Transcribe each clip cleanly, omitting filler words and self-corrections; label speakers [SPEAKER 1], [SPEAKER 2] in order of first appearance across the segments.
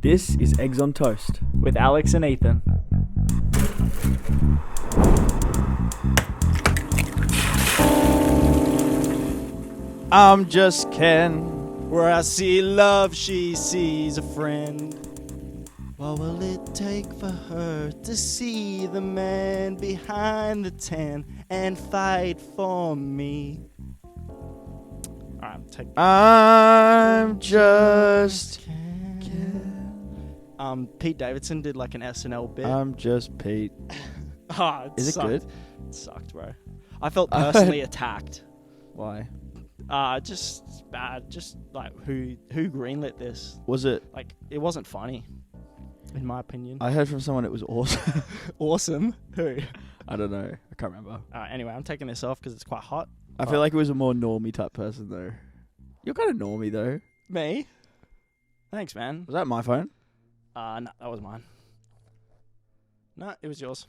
[SPEAKER 1] This is Eggs on Toast.
[SPEAKER 2] with Alex and Ethan.
[SPEAKER 1] I'm just Ken.
[SPEAKER 2] Where I see love, she sees a friend. What will it take for her to see the man behind the tan and fight for me? Alright, take
[SPEAKER 1] I'm just Ken.
[SPEAKER 2] Pete Davidson did like an SNL bit.
[SPEAKER 1] I'm just Pete. Is it good?
[SPEAKER 2] It sucked, bro. I felt personally attacked.
[SPEAKER 1] Why?
[SPEAKER 2] Just bad. Just like who greenlit this?
[SPEAKER 1] Was it?
[SPEAKER 2] Like it wasn't funny, in my opinion.
[SPEAKER 1] I heard from someone it was awesome.
[SPEAKER 2] Awesome. Who?
[SPEAKER 1] I don't know. I can't remember.
[SPEAKER 2] Anyway, I'm taking this off because it's quite hot.
[SPEAKER 1] I feel like it was a more normie type person though. You're kind of normie though.
[SPEAKER 2] Me? Thanks, man.
[SPEAKER 1] Was that my phone?
[SPEAKER 2] No, that was mine. No, it was yours.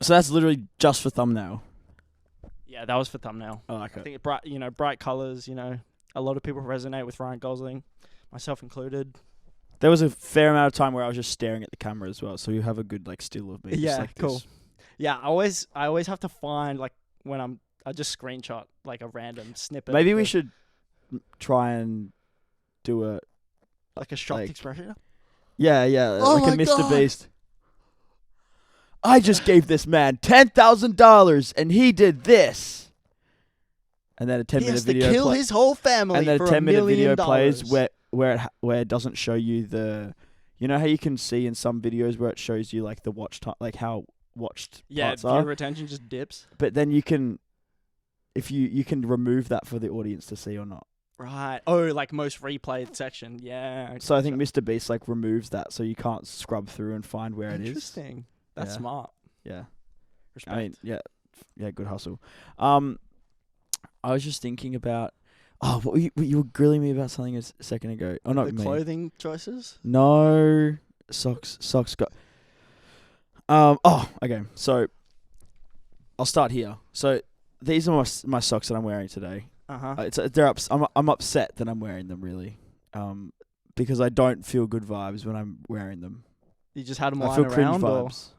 [SPEAKER 1] So that's literally just for thumbnail.
[SPEAKER 2] Yeah, that was for thumbnail.
[SPEAKER 1] Oh, okay.
[SPEAKER 2] I think bright colors. A lot of people resonate with Ryan Gosling, myself included.
[SPEAKER 1] There was a fair amount of time where I was just staring at the camera as well, so you have a good still of me.
[SPEAKER 2] Yeah,
[SPEAKER 1] just like
[SPEAKER 2] cool.
[SPEAKER 1] This.
[SPEAKER 2] Yeah, I always have to find when I just screenshot a random snippet.
[SPEAKER 1] Maybe we should try and do a
[SPEAKER 2] a shocked expression.
[SPEAKER 1] Yeah,
[SPEAKER 2] Oh
[SPEAKER 1] like
[SPEAKER 2] my
[SPEAKER 1] a Mr.
[SPEAKER 2] God.
[SPEAKER 1] Beast. I just gave this man $10,000 and he did this. And then a 10-minute video
[SPEAKER 2] He has to kill his whole family
[SPEAKER 1] and then
[SPEAKER 2] for
[SPEAKER 1] a 10-minute
[SPEAKER 2] $1 million.
[SPEAKER 1] video plays where it doesn't show you the, you know how you can see in some videos where it shows you the watch time, how watched parts are.
[SPEAKER 2] Viewer retention just dips.
[SPEAKER 1] But then you can, if you can remove that for the audience to see or not.
[SPEAKER 2] Right. Oh, most replayed section. Yeah.
[SPEAKER 1] So I think Mr. Beast removes that, so you can't scrub through and find where it is.
[SPEAKER 2] Interesting. That's
[SPEAKER 1] Yeah.
[SPEAKER 2] smart.
[SPEAKER 1] Yeah.
[SPEAKER 2] Respect.
[SPEAKER 1] I mean, yeah, good hustle. I was just thinking about, you were grilling me about something a second ago. Oh, not
[SPEAKER 2] the
[SPEAKER 1] me.
[SPEAKER 2] clothing choices.
[SPEAKER 1] No, socks got. Okay. So, I'll start here. So, these are my socks that I'm wearing today. I'm upset that I'm wearing them really, because I don't feel good vibes when I'm wearing them.
[SPEAKER 2] You just had them
[SPEAKER 1] I
[SPEAKER 2] lying
[SPEAKER 1] feel cringe
[SPEAKER 2] around, or
[SPEAKER 1] vibes.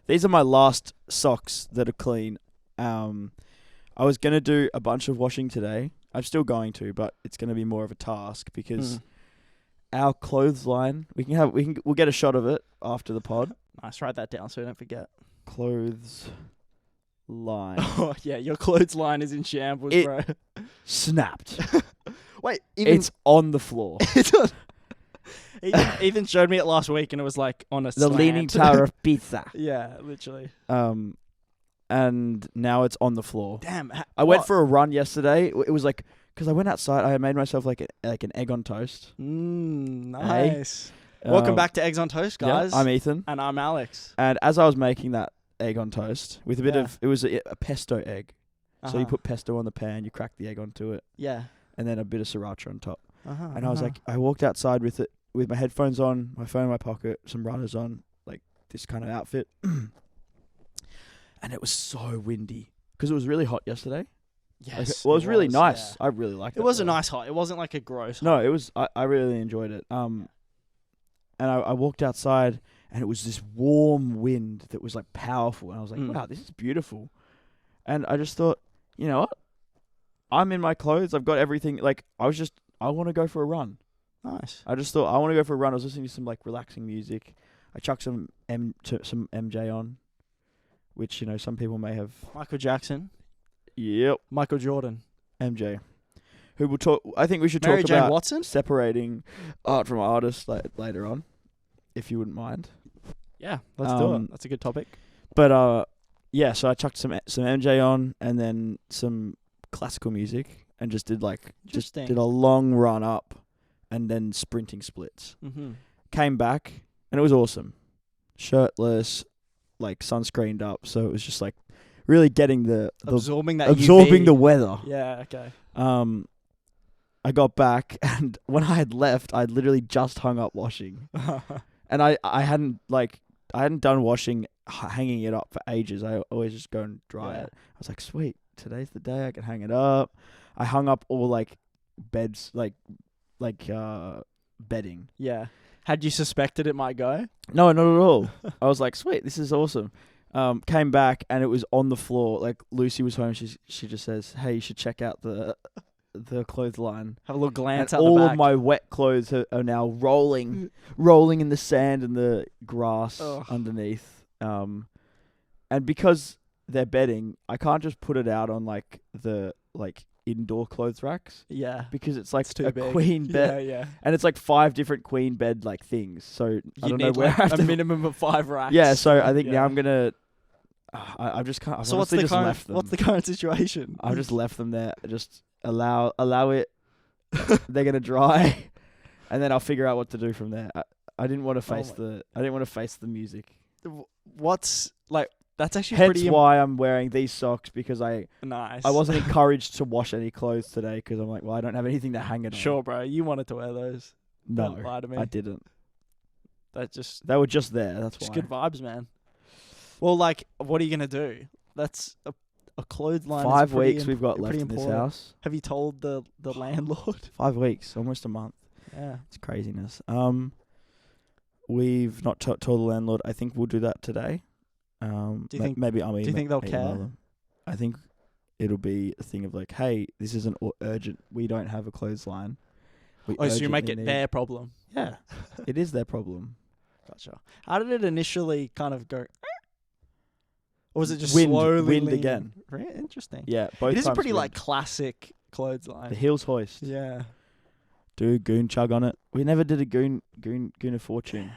[SPEAKER 1] These are my last socks that are clean. I was gonna do a bunch of washing today. I'm still going to, but it's gonna be more of a task because our clothesline. We'll get a shot of it after the pod.
[SPEAKER 2] Nice. Write that down so I don't forget.
[SPEAKER 1] Clothesline
[SPEAKER 2] Oh yeah, your clothesline is in shambles,
[SPEAKER 1] It-
[SPEAKER 2] bro.
[SPEAKER 1] snapped.
[SPEAKER 2] Wait, even
[SPEAKER 1] It's on the floor.
[SPEAKER 2] Ethan showed me it last week, and it was on a
[SPEAKER 1] The
[SPEAKER 2] slant.
[SPEAKER 1] Leaning Tower of Pizza.
[SPEAKER 2] Yeah, literally.
[SPEAKER 1] And now it's on the floor.
[SPEAKER 2] Damn.
[SPEAKER 1] I went for a run yesterday. It was because I went outside. I made myself an egg on toast.
[SPEAKER 2] Nice. Welcome back to Eggs on Toast, guys.
[SPEAKER 1] Yeah, I'm Ethan.
[SPEAKER 2] And I'm Alex.
[SPEAKER 1] And as I was making that egg on toast with a bit of, it was a pesto egg. So you put pesto on the pan, you crack the egg onto it,
[SPEAKER 2] Yeah.
[SPEAKER 1] and then a bit of sirachera on top. And I was
[SPEAKER 2] Uh-huh.
[SPEAKER 1] I walked outside with it, with my headphones on, my phone in my pocket, some runners on, this kind of outfit. And it was so windy because it was really hot yesterday.
[SPEAKER 2] Yes.
[SPEAKER 1] It was really nice.
[SPEAKER 2] Yeah.
[SPEAKER 1] I really liked it.
[SPEAKER 2] It was a nice hot. It wasn't a gross hot.
[SPEAKER 1] No, it was. I really enjoyed it. And I walked outside, and it was this warm wind that was powerful, and I was like, wow, this is beautiful. And I just thought, you know what? I'm in my clothes. I've got everything. I want to go for a run.
[SPEAKER 2] Nice.
[SPEAKER 1] I just thought I want to go for a run. I was listening to some relaxing music. I chucked some MJ on, which some people may have.
[SPEAKER 2] Michael Jackson.
[SPEAKER 1] Yep,
[SPEAKER 2] Michael Jordan.
[SPEAKER 1] MJ. Who will talk? I think we should
[SPEAKER 2] Mary
[SPEAKER 1] talk
[SPEAKER 2] Jane
[SPEAKER 1] about
[SPEAKER 2] Watson?
[SPEAKER 1] separating art from artists later on, if you wouldn't mind.
[SPEAKER 2] Yeah, let's do it. That's a good topic.
[SPEAKER 1] But yeah, so I chucked some MJ on and then some classical music and just did did a long run up and then sprinting splits.
[SPEAKER 2] Mm-hmm.
[SPEAKER 1] Came back and it was awesome. Shirtless, sunscreened up, so it was just really getting the
[SPEAKER 2] absorbing that
[SPEAKER 1] absorbing
[SPEAKER 2] UV.
[SPEAKER 1] the weather.
[SPEAKER 2] Yeah, okay.
[SPEAKER 1] I got back and when I had left, I'd literally just hung up washing. And I hadn't done washing, hanging it up for ages. I always just go and dry it. I was like, sweet, today's the day I can hang it up. I hung up all beds, bedding.
[SPEAKER 2] Yeah. Had you suspected it might go?
[SPEAKER 1] No, not at all. I was like, sweet, this is awesome. Came back and it was on the floor. Like Lucy was home. She just says, "Hey, you should check out the clothesline."
[SPEAKER 2] Have a little glance
[SPEAKER 1] And
[SPEAKER 2] at
[SPEAKER 1] all
[SPEAKER 2] the back.
[SPEAKER 1] of my wet clothes are now rolling in the sand and the grass underneath. And because they're bedding, I can't just put it out on the indoor clothes racks.
[SPEAKER 2] Yeah.
[SPEAKER 1] Because it's like
[SPEAKER 2] too
[SPEAKER 1] a
[SPEAKER 2] big.
[SPEAKER 1] queen bed.
[SPEAKER 2] Yeah.
[SPEAKER 1] And it's like 5 different queen bed things. So I don't know
[SPEAKER 2] need
[SPEAKER 1] where I have
[SPEAKER 2] a
[SPEAKER 1] to
[SPEAKER 2] minimum of 5 racks.
[SPEAKER 1] Yeah, so I think now I'm gonna. I've just kind of.
[SPEAKER 2] So
[SPEAKER 1] left them.
[SPEAKER 2] what's the current situation?
[SPEAKER 1] I've just left them there. Just allow it. They're gonna dry, and then I'll figure out what to do from there. I didn't want to face I didn't want to face the music.
[SPEAKER 2] What's like? That's actually
[SPEAKER 1] Hence
[SPEAKER 2] pretty.
[SPEAKER 1] why I'm wearing these socks, because I
[SPEAKER 2] Nice.
[SPEAKER 1] wasn't encouraged to wash any clothes today because I'm like, well, I don't have anything to hang it on.
[SPEAKER 2] Sure, bro. You wanted to wear those.
[SPEAKER 1] No,
[SPEAKER 2] Don't lie to me.
[SPEAKER 1] I didn't.
[SPEAKER 2] They
[SPEAKER 1] were just there. That's
[SPEAKER 2] just
[SPEAKER 1] why.
[SPEAKER 2] good vibes, man. Well, like, what are you gonna do? That's a clothesline.
[SPEAKER 1] 5 weeks we've got left in this house.
[SPEAKER 2] Have you told the landlord?
[SPEAKER 1] 5 weeks, almost a month.
[SPEAKER 2] Yeah,
[SPEAKER 1] it's craziness. We've not told the landlord. I think we'll do that today.
[SPEAKER 2] Do you think
[SPEAKER 1] maybe
[SPEAKER 2] Do you think they'll care?
[SPEAKER 1] I think it'll be a thing of like, hey, this isn't urgent. We don't have a clothesline.
[SPEAKER 2] So you make it their problem.
[SPEAKER 1] Yeah, it is their problem.
[SPEAKER 2] Gotcha. How did it initially kind of go? Or was it just
[SPEAKER 1] wind
[SPEAKER 2] slowly
[SPEAKER 1] again?
[SPEAKER 2] Interesting.
[SPEAKER 1] Yeah, both
[SPEAKER 2] it is a
[SPEAKER 1] times
[SPEAKER 2] pretty
[SPEAKER 1] wind.
[SPEAKER 2] like classic clothesline.
[SPEAKER 1] The heels hoist.
[SPEAKER 2] Yeah.
[SPEAKER 1] Do a goon chug on it. We never did a goon of fortune.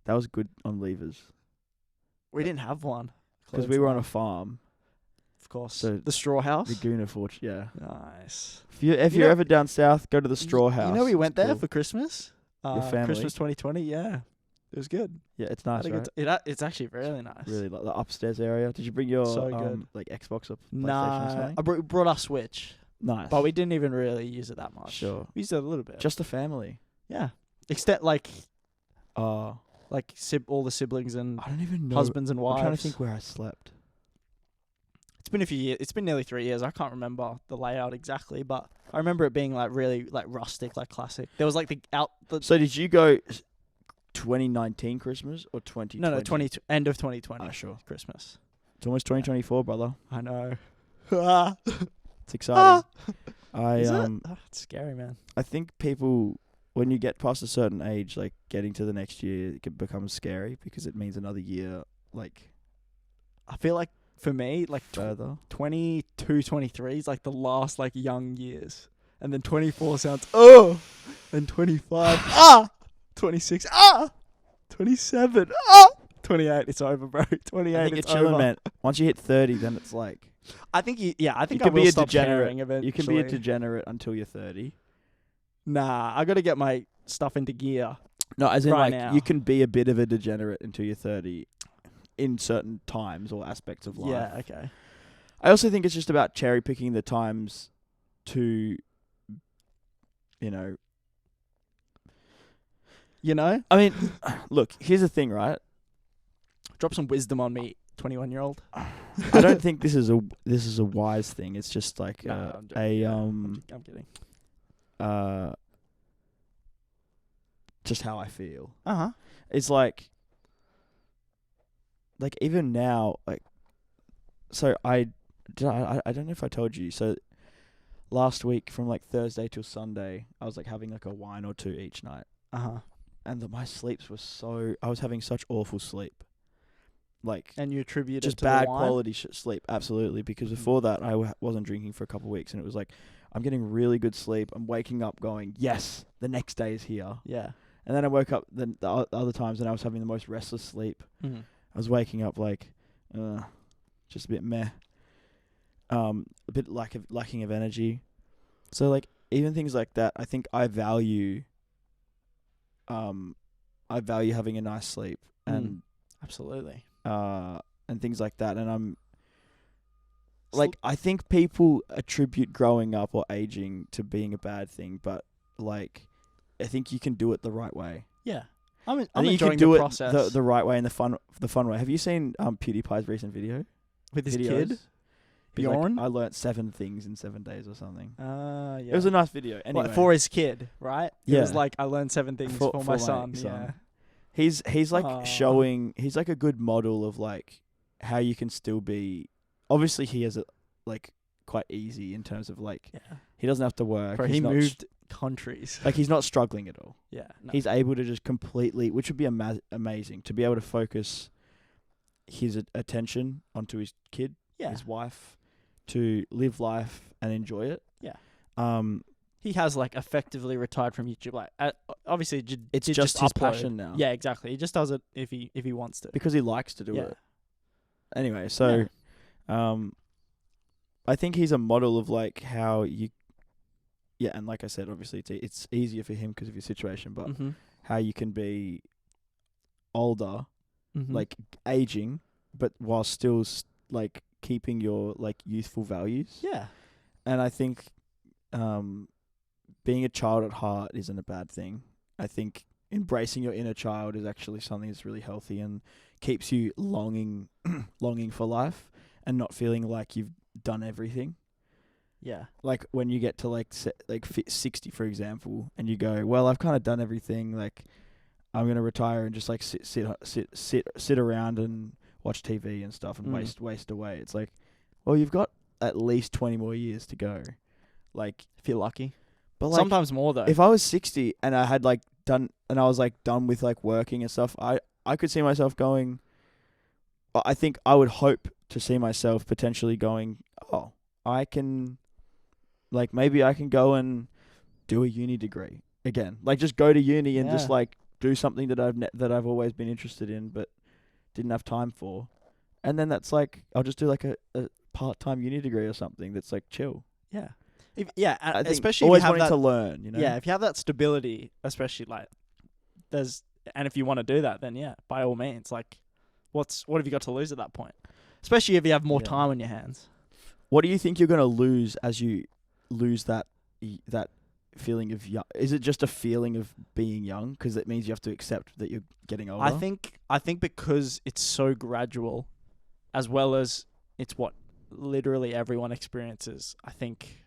[SPEAKER 1] That was good on levers.
[SPEAKER 2] We didn't have one
[SPEAKER 1] because we were on a farm.
[SPEAKER 2] Of course.
[SPEAKER 1] So
[SPEAKER 2] the straw house.
[SPEAKER 1] The goon of fortune. Yeah.
[SPEAKER 2] Nice.
[SPEAKER 1] If you're ever down south, go to the straw house.
[SPEAKER 2] You know, we went there
[SPEAKER 1] cool.
[SPEAKER 2] for Christmas.
[SPEAKER 1] Your family.
[SPEAKER 2] Christmas 2020. Yeah. It was good.
[SPEAKER 1] Yeah, it's nice, right?
[SPEAKER 2] It's actually really nice.
[SPEAKER 1] Really, like the upstairs area. Did you bring your like Xbox or PlayStation or something?
[SPEAKER 2] I brought our Switch.
[SPEAKER 1] Nice.
[SPEAKER 2] But we didn't even really use it that much.
[SPEAKER 1] Sure.
[SPEAKER 2] We used it a little bit.
[SPEAKER 1] Just the family.
[SPEAKER 2] Yeah. Except like
[SPEAKER 1] all
[SPEAKER 2] the siblings and
[SPEAKER 1] I don't even know.
[SPEAKER 2] husbands and wives.
[SPEAKER 1] I'm trying to think where I slept.
[SPEAKER 2] It's been a few years. It's been nearly 3 years. I can't remember the layout exactly, but I remember it being like really like rustic, like classic. There was like
[SPEAKER 1] So did you go 2019 Christmas or 2020?
[SPEAKER 2] No, end of 2020.
[SPEAKER 1] Oh, sure.
[SPEAKER 2] Christmas.
[SPEAKER 1] It's almost 2024, brother.
[SPEAKER 2] I know.
[SPEAKER 1] It's exciting.
[SPEAKER 2] It's scary, man.
[SPEAKER 1] I think people, when you get past a certain age, like getting to the next year, it can become scary because it means another year. Like,
[SPEAKER 2] I feel like for me, like
[SPEAKER 1] further
[SPEAKER 2] 22, 23 is like the last like young years, and then 24 sounds and 25 26 27 28 it's over, bro. 28
[SPEAKER 1] I think
[SPEAKER 2] it's
[SPEAKER 1] you're chilling,
[SPEAKER 2] over.
[SPEAKER 1] man. Once you hit 30, then it's like
[SPEAKER 2] I think I think
[SPEAKER 1] you
[SPEAKER 2] I
[SPEAKER 1] can
[SPEAKER 2] will
[SPEAKER 1] be a
[SPEAKER 2] stop
[SPEAKER 1] degenerate.
[SPEAKER 2] caring eventually.
[SPEAKER 1] You can be a degenerate until you're 30.
[SPEAKER 2] Nah, I got to get my stuff into gear.
[SPEAKER 1] No, as in
[SPEAKER 2] right
[SPEAKER 1] like
[SPEAKER 2] now.
[SPEAKER 1] you can be a bit of a degenerate until you're 30 in certain times or aspects of life.
[SPEAKER 2] Yeah, okay.
[SPEAKER 1] I also think it's just about cherry picking the times to, you know. I mean, look, here's the thing, right?
[SPEAKER 2] Drop some wisdom on me, 21-year-old.
[SPEAKER 1] I don't think this is a wise thing. It's just like
[SPEAKER 2] I'm kidding.
[SPEAKER 1] Just how I feel.
[SPEAKER 2] Uh-huh.
[SPEAKER 1] It's like even now, like, so I don't know if I told you. So last week from like Thursday till Sunday, I was like having like a wine or two each night.
[SPEAKER 2] Uh-huh.
[SPEAKER 1] And my sleeps were I was having such awful sleep. Like,
[SPEAKER 2] and you attribute
[SPEAKER 1] just
[SPEAKER 2] it to
[SPEAKER 1] bad
[SPEAKER 2] the wine?
[SPEAKER 1] quality sleep, absolutely. Because before that, I wasn't drinking for a couple of weeks, and it was like, I'm getting really good sleep. I'm waking up going, yes, the next day is here.
[SPEAKER 2] Yeah.
[SPEAKER 1] And then I woke up the other times, and I was having the most restless sleep.
[SPEAKER 2] Mm-hmm.
[SPEAKER 1] I was waking up like, just a bit meh, a bit lacking of energy. So like even things like that, I think I value having a nice sleep and
[SPEAKER 2] absolutely.
[SPEAKER 1] And things like that. And I'm like, I think people attribute growing up or aging to being a bad thing, but like, I think you can do it the right way.
[SPEAKER 2] Yeah, I'm
[SPEAKER 1] you
[SPEAKER 2] enjoying
[SPEAKER 1] can do
[SPEAKER 2] the
[SPEAKER 1] it
[SPEAKER 2] process.
[SPEAKER 1] the right way and the fun way. Have you seen PewDiePie's recent video
[SPEAKER 2] with his
[SPEAKER 1] videos?
[SPEAKER 2] kid?
[SPEAKER 1] He's like,
[SPEAKER 2] Bjorn?
[SPEAKER 1] I learnt 7 things in 7 days or something.
[SPEAKER 2] Yeah.
[SPEAKER 1] It was a nice video. Anyway,
[SPEAKER 2] Like, for his kid, right?
[SPEAKER 1] Yeah.
[SPEAKER 2] It was like, I learned 7 things for my
[SPEAKER 1] my
[SPEAKER 2] son. Yeah.
[SPEAKER 1] He's like
[SPEAKER 2] Aw.
[SPEAKER 1] showing. He's like a good model of like how you can still be. Obviously, he has it like quite easy in terms of like
[SPEAKER 2] Yeah.
[SPEAKER 1] he doesn't have to work.
[SPEAKER 2] Bro,
[SPEAKER 1] He's
[SPEAKER 2] he
[SPEAKER 1] not
[SPEAKER 2] moved countries.
[SPEAKER 1] like he's not struggling at all.
[SPEAKER 2] Yeah. No.
[SPEAKER 1] He's able to just completely, which would be amazing, to be able to focus his attention onto his kid, his wife, to live life and enjoy it.
[SPEAKER 2] Yeah. He has like effectively retired from YouTube. Like, obviously,
[SPEAKER 1] It's
[SPEAKER 2] just
[SPEAKER 1] just his
[SPEAKER 2] upload.
[SPEAKER 1] passion now.
[SPEAKER 2] Yeah, exactly. He just does it if he wants to.
[SPEAKER 1] Because he likes to do
[SPEAKER 2] Yeah.
[SPEAKER 1] it. Anyway, so, I think he's a model of like how you. Yeah, and like I said, obviously it's easier for him because of his situation, but how you can be older, like aging, but while still like keeping your like youthful values.
[SPEAKER 2] Yeah.
[SPEAKER 1] And I think being a child at heart isn't a bad thing. I think embracing your inner child is actually something that's really healthy and keeps you longing for life and not feeling like you've done everything.
[SPEAKER 2] Yeah.
[SPEAKER 1] Like when you get to like 60, for example, and you go, well, I've kind of done everything. Like I'm going to retire and just like sit around and watch TV and stuff and waste away. It's like, well, you've got at least 20 more years to go. Like,
[SPEAKER 2] if you're lucky.
[SPEAKER 1] But like,
[SPEAKER 2] sometimes more though.
[SPEAKER 1] If I was 60 and I had like done with like working and stuff, I could see myself going. I think I would hope to see myself potentially going, oh, I can, like maybe I can go and do a uni degree again. Like just go to uni and just like do something that I've always been interested in but didn't have time for. And then that's like I'll just do like a part-time uni degree or something that's like chill.
[SPEAKER 2] Yeah.
[SPEAKER 1] I think
[SPEAKER 2] especially
[SPEAKER 1] always
[SPEAKER 2] if you have
[SPEAKER 1] wanting
[SPEAKER 2] that,
[SPEAKER 1] to learn, you know.
[SPEAKER 2] Yeah, if you have that stability, especially like and if you want to do that, then by all means, like what have you got to lose at that point? Especially if you have more time on your hands.
[SPEAKER 1] What do you think you're going to lose as you lose that feeling of young? Is it just a feeling of being young? Because it means you have to accept that you're getting older.
[SPEAKER 2] I think because it's so gradual, as well as it's what literally everyone experiences. I think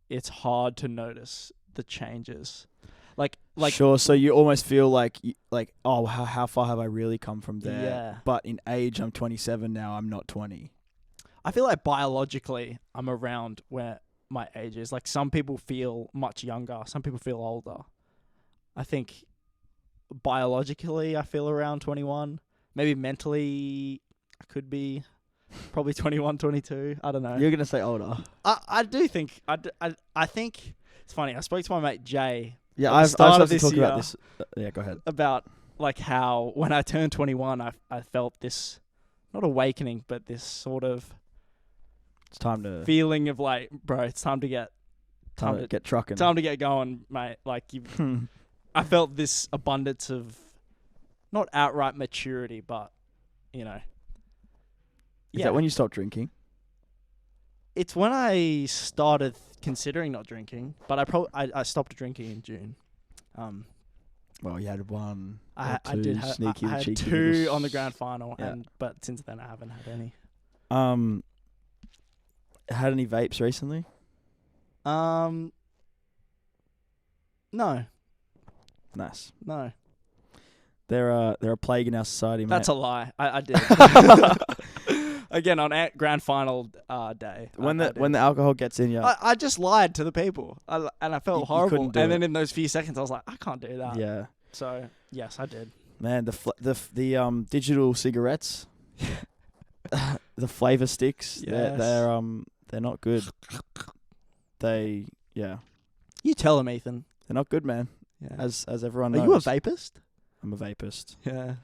[SPEAKER 2] it's hard to notice the changes. Like
[SPEAKER 1] sure. So you almost feel like oh, how far have I really come from there?
[SPEAKER 2] Yeah.
[SPEAKER 1] But in age, I'm 27 now. I'm not 20.
[SPEAKER 2] I feel like biologically, I'm around where my age is. Like some people feel much younger, some people feel older. I think biologically, I feel around 21. Maybe mentally, I could be probably 21, 22. I don't know.
[SPEAKER 1] You're gonna say older.
[SPEAKER 2] I do think I think it's funny. I spoke to my mate Jay.
[SPEAKER 1] Yeah, I've started to talk about this. Yeah, go ahead.
[SPEAKER 2] About like how when I turned 21, I felt this not awakening, but this sort of
[SPEAKER 1] it's time to
[SPEAKER 2] feeling of like, bro, it's time to get
[SPEAKER 1] trucking.
[SPEAKER 2] Time to get going, mate. Like I felt this abundance of not outright maturity, but you know.
[SPEAKER 1] Is that when you stopped drinking?
[SPEAKER 2] It's when I started considering not drinking, but I stopped drinking in June.
[SPEAKER 1] Well, you had one.
[SPEAKER 2] I
[SPEAKER 1] did
[SPEAKER 2] have
[SPEAKER 1] sneaky,
[SPEAKER 2] I had
[SPEAKER 1] cheeky
[SPEAKER 2] 2 on the grand final,
[SPEAKER 1] Yeah.
[SPEAKER 2] but since then I haven't had any.
[SPEAKER 1] Had any vapes recently?
[SPEAKER 2] No.
[SPEAKER 1] Nice.
[SPEAKER 2] No.
[SPEAKER 1] They're a plague in our society, mate.
[SPEAKER 2] That's a lie. I did. Again, on grand final day.
[SPEAKER 1] When the alcohol gets in you.
[SPEAKER 2] I just lied to the people. And I felt horrible.
[SPEAKER 1] couldn't do
[SPEAKER 2] And then
[SPEAKER 1] it.
[SPEAKER 2] in those few seconds, I was like, I can't do that.
[SPEAKER 1] Yeah.
[SPEAKER 2] So, yes, I did.
[SPEAKER 1] Man, the digital cigarettes, the flavor sticks,
[SPEAKER 2] Yes.
[SPEAKER 1] they're not good.
[SPEAKER 2] You tell him, Ethan.
[SPEAKER 1] They're not good, man.
[SPEAKER 2] Yeah.
[SPEAKER 1] As everyone
[SPEAKER 2] Are
[SPEAKER 1] knows.
[SPEAKER 2] you a vapist?
[SPEAKER 1] I'm a vapist.
[SPEAKER 2] Yeah.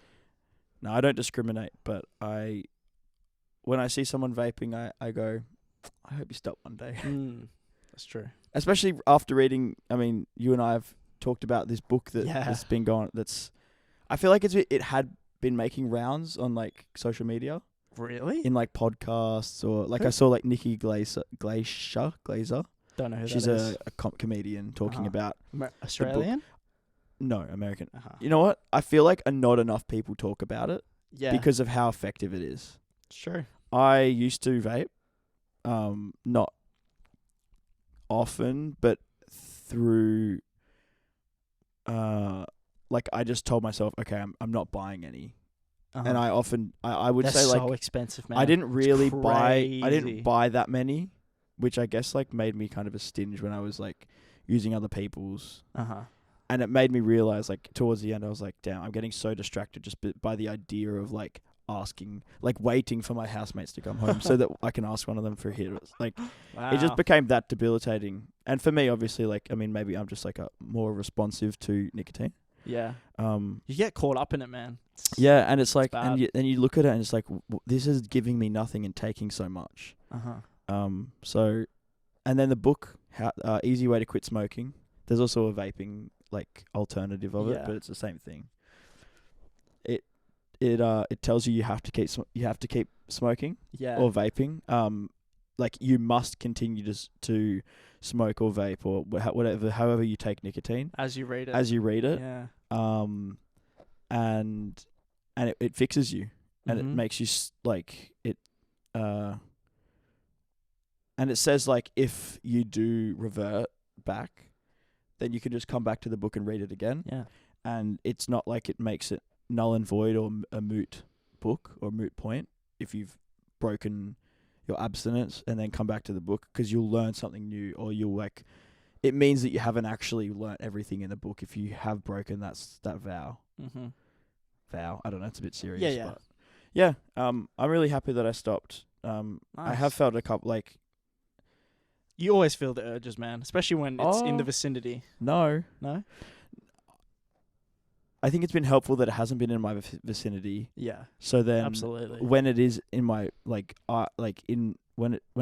[SPEAKER 1] No, I don't discriminate, but when I see someone vaping, I go, I hope you stop one day.
[SPEAKER 2] That's true.
[SPEAKER 1] Especially after reading, I mean, you and I have talked about this book that's been going, I feel like it had been making rounds on like social media.
[SPEAKER 2] Really?
[SPEAKER 1] In like podcasts or like I saw like Nikki Glazer.
[SPEAKER 2] Don't know who
[SPEAKER 1] She's
[SPEAKER 2] that is.
[SPEAKER 1] a comedian talking about
[SPEAKER 2] Australian?
[SPEAKER 1] No, American.
[SPEAKER 2] Uh-huh.
[SPEAKER 1] You know what? I feel like not enough people talk about it
[SPEAKER 2] Yeah.
[SPEAKER 1] because of how effective it is.
[SPEAKER 2] It's true.
[SPEAKER 1] I used to vape not often, but through like I just told myself, okay, I'm not buying any. And I often I would
[SPEAKER 2] They're
[SPEAKER 1] say like
[SPEAKER 2] so expensive, man.
[SPEAKER 1] I didn't really buy
[SPEAKER 2] crazy.
[SPEAKER 1] that many, which I guess like made me kind of a stinge when I was like using other people's. And it made me realize, like, towards the end, I was like, damn, I'm getting so distracted just by the idea of, like, asking, like, waiting for my housemates to come home so that I can ask one of them for a hit. Like,
[SPEAKER 2] Wow.
[SPEAKER 1] it just became that debilitating. And for me, obviously, like, I mean, maybe I'm just, like, more responsive to nicotine.
[SPEAKER 2] Yeah. You get caught up in it, man.
[SPEAKER 1] Yeah, and it's like,
[SPEAKER 2] bad.
[SPEAKER 1] and you look at it and it's like, this is giving me nothing and taking so much. So, and then the book, Easy Way to Quit Smoking, there's also a vaping like alternative of it, but it's the same thing. It tells you have to keep smoking or vaping. Like you must continue to smoke or vape or whatever, however you take nicotine
[SPEAKER 2] as you read it.
[SPEAKER 1] Yeah. And it fixes you, and it makes you like it. And it says like if you do revert back, then you can just come back to the book and read it again.
[SPEAKER 2] Yeah.
[SPEAKER 1] And it's not like it makes it null and void or a moot book or moot point if you've broken your abstinence and then come back to the book, because you'll learn something new, or you'll like, it means that you haven't actually learnt everything in the book if you have broken that vow. Vow. I don't know. It's a bit serious.
[SPEAKER 2] Yeah.
[SPEAKER 1] But yeah. I'm really happy that I stopped.
[SPEAKER 2] Nice.
[SPEAKER 1] I have felt a couple like.
[SPEAKER 2] You always feel the urges, man, especially when it's in the vicinity.
[SPEAKER 1] No. I think it's been helpful that it hasn't been in my vicinity.
[SPEAKER 2] Yeah.
[SPEAKER 1] So then,
[SPEAKER 2] absolutely,
[SPEAKER 1] when it is in my when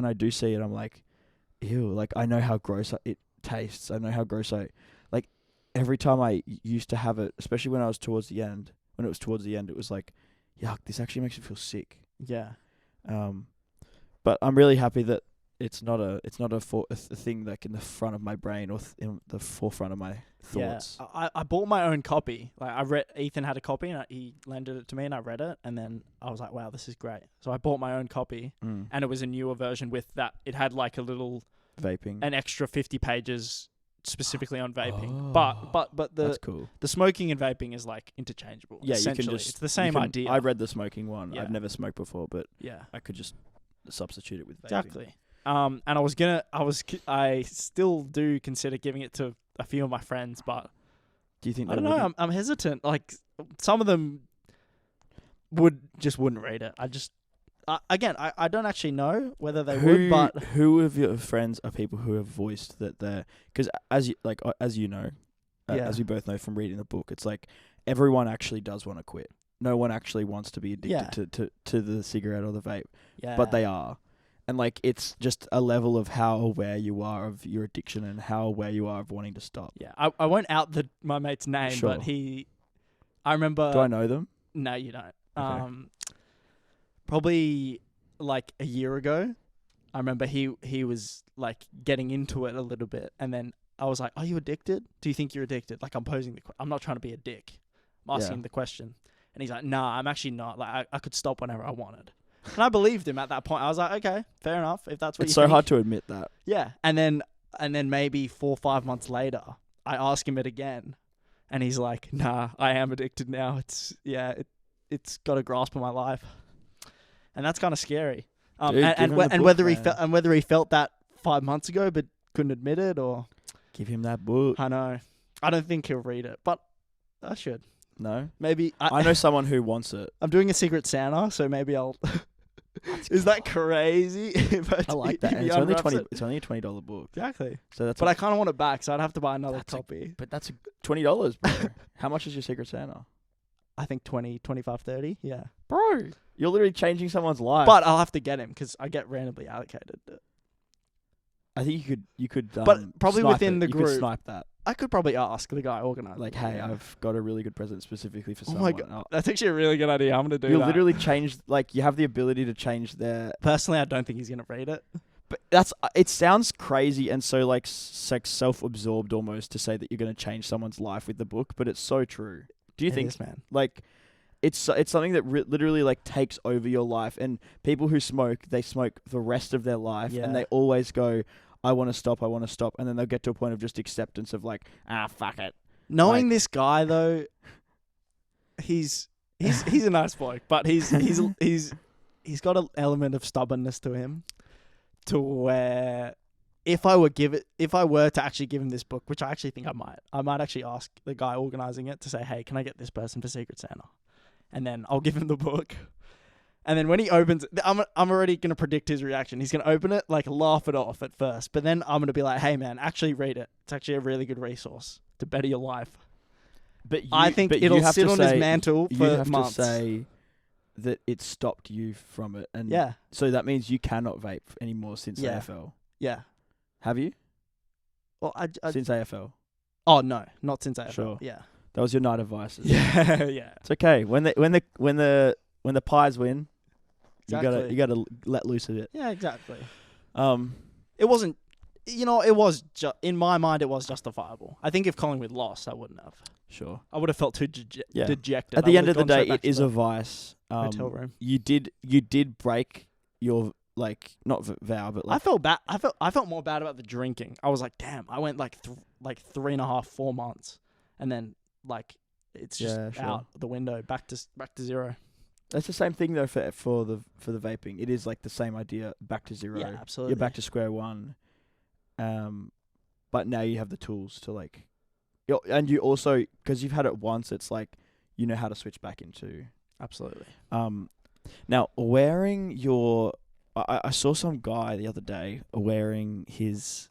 [SPEAKER 1] I do see it, I'm like, ew. Like I know how gross it tastes. I know how gross like. Every time I used to have it, especially when I was towards the end. When it was towards the end, it was like, yuck. This actually makes me feel sick.
[SPEAKER 2] Yeah.
[SPEAKER 1] But I'm really happy that it's not a thing like in the front of my brain or in the forefront of my thoughts.
[SPEAKER 2] Yeah, I bought my own copy. Like I read, Ethan had a copy and he lended it to me and I read it, and then I was like, wow, this is great. So I bought my own copy, and it was a newer version with that. It had like a little
[SPEAKER 1] vaping,
[SPEAKER 2] an extra 50 pages specifically on vaping. But
[SPEAKER 1] that's cool.
[SPEAKER 2] The smoking and vaping is like interchangeable.
[SPEAKER 1] Yeah,
[SPEAKER 2] essentially.
[SPEAKER 1] you can just,
[SPEAKER 2] it's the same idea.
[SPEAKER 1] I read the smoking one.
[SPEAKER 2] Yeah.
[SPEAKER 1] I've never smoked before, but
[SPEAKER 2] yeah,
[SPEAKER 1] I could just substitute it with vaping.
[SPEAKER 2] Exactly. And I still do consider giving it to a few of my friends, but
[SPEAKER 1] do you think
[SPEAKER 2] I don't know? I'm hesitant. Like some of them wouldn't read it. I don't actually know whether they would. But
[SPEAKER 1] who of your friends are people who have voiced that they're, because as you know, as we both know from reading the book, it's like everyone actually does want to quit. No one actually wants to be addicted to the cigarette or the vape, but they are. And like it's just a level of how aware you are of your addiction and how aware you are of wanting to stop.
[SPEAKER 2] Yeah, I won't out my mate's name, but I remember.
[SPEAKER 1] Do I know them?
[SPEAKER 2] No, you don't.
[SPEAKER 1] Okay.
[SPEAKER 2] Probably like a year ago, I remember he was like getting into it a little bit, and then I was like, "Are you addicted? Do you think you're addicted?" Like I'm posing I'm not trying to be a dick. I'm asking him the question, and he's like, "Nah, I'm actually not. Like I could stop whenever I wanted." And I believed him at that point. I was like, okay, fair enough. If that's what
[SPEAKER 1] it's
[SPEAKER 2] you think.
[SPEAKER 1] so hard to admit that.
[SPEAKER 2] Yeah. And then maybe 4 or 5 months later, I ask him it again, and he's like, nah, I am addicted now. It's got a grasp of my life. And that's kind of scary.
[SPEAKER 1] Dude,
[SPEAKER 2] whether he felt that 5 months ago but couldn't admit it, or
[SPEAKER 1] give him that book.
[SPEAKER 2] I know. I don't think he'll read it, but I should.
[SPEAKER 1] No?
[SPEAKER 2] Maybe
[SPEAKER 1] I know someone who wants it.
[SPEAKER 2] I'm doing a Secret Santa, so maybe I'll Is that crazy?
[SPEAKER 1] I like that. And it's only a $20 book.
[SPEAKER 2] Exactly.
[SPEAKER 1] So
[SPEAKER 2] I kind of want it back, so I'd have to buy another copy.
[SPEAKER 1] But that's $20, bro. How much is your Secret Santa?
[SPEAKER 2] I think 20, 25, 30. Yeah.
[SPEAKER 1] Bro, you're literally changing someone's life.
[SPEAKER 2] But I'll have to get him because I get randomly allocated.
[SPEAKER 1] I think you could.
[SPEAKER 2] But probably within the group.
[SPEAKER 1] You could snipe that.
[SPEAKER 2] I could probably ask the guy organizing.
[SPEAKER 1] Like, hey, I've got a really good present specifically for someone.
[SPEAKER 2] Oh my god, that's actually a really good idea. I'm gonna do that.
[SPEAKER 1] You'll literally change. Like, you have the ability to change their.
[SPEAKER 2] Personally, I don't think he's gonna read it.
[SPEAKER 1] But it sounds crazy and so like self-absorbed almost to say that you're gonna change someone's life with the book, but it's so true. Do you think,
[SPEAKER 2] man?
[SPEAKER 1] Like, it's something that literally like takes over your life. And people who smoke, they smoke the rest of their life, and they always go, I want to stop, and then they'll get to a point of just acceptance of like, fuck it.
[SPEAKER 2] Knowing this guy though, he's a nice bloke, but he's got an element of stubbornness to him, to where if I were to actually give him this book, which I actually think I might actually ask the guy organizing it to say, hey, can I get this person for Secret Santa? And then I'll give him the book. And then when he opens it, I'm already going to predict his reaction. He's going to open it, like laugh it off at first. But then I'm going to be like, hey man, actually read it. It's actually a really good resource to better your life.
[SPEAKER 1] But
[SPEAKER 2] I think it'll sit on his mantle for
[SPEAKER 1] months. You have
[SPEAKER 2] months.
[SPEAKER 1] to say that it stopped you from it. And
[SPEAKER 2] yeah.
[SPEAKER 1] So that means you cannot vape anymore since AFL.
[SPEAKER 2] Yeah.
[SPEAKER 1] Have you?
[SPEAKER 2] Well,
[SPEAKER 1] since AFL?
[SPEAKER 2] Oh no, not since AFL.
[SPEAKER 1] Sure.
[SPEAKER 2] Yeah.
[SPEAKER 1] That was your night of vices.
[SPEAKER 2] Yeah, yeah.
[SPEAKER 1] It's okay. When the Pies win,
[SPEAKER 2] exactly.
[SPEAKER 1] you gotta let loose a bit.
[SPEAKER 2] Yeah, exactly.
[SPEAKER 1] It
[SPEAKER 2] wasn't. It was in my mind. It was justifiable. I think if Collingwood lost, I wouldn't have.
[SPEAKER 1] Sure.
[SPEAKER 2] I would have felt too dejected.
[SPEAKER 1] At the end of the day, it is a vice.
[SPEAKER 2] Hotel room.
[SPEAKER 1] You did break your not vow, but
[SPEAKER 2] I felt bad. I felt more bad about the drinking. I was like, damn. I went like 3.5, 4 months, and then it's just out the window, back to zero.
[SPEAKER 1] That's the same thing though for the vaping. It is like the same idea, back to zero.
[SPEAKER 2] Yeah, absolutely.
[SPEAKER 1] You're back to square one. But now you have the tools to and you also, because you've had it once, it's like you know how to switch back into.
[SPEAKER 2] Absolutely.
[SPEAKER 1] Now wearing your, I saw some guy the other day wearing his,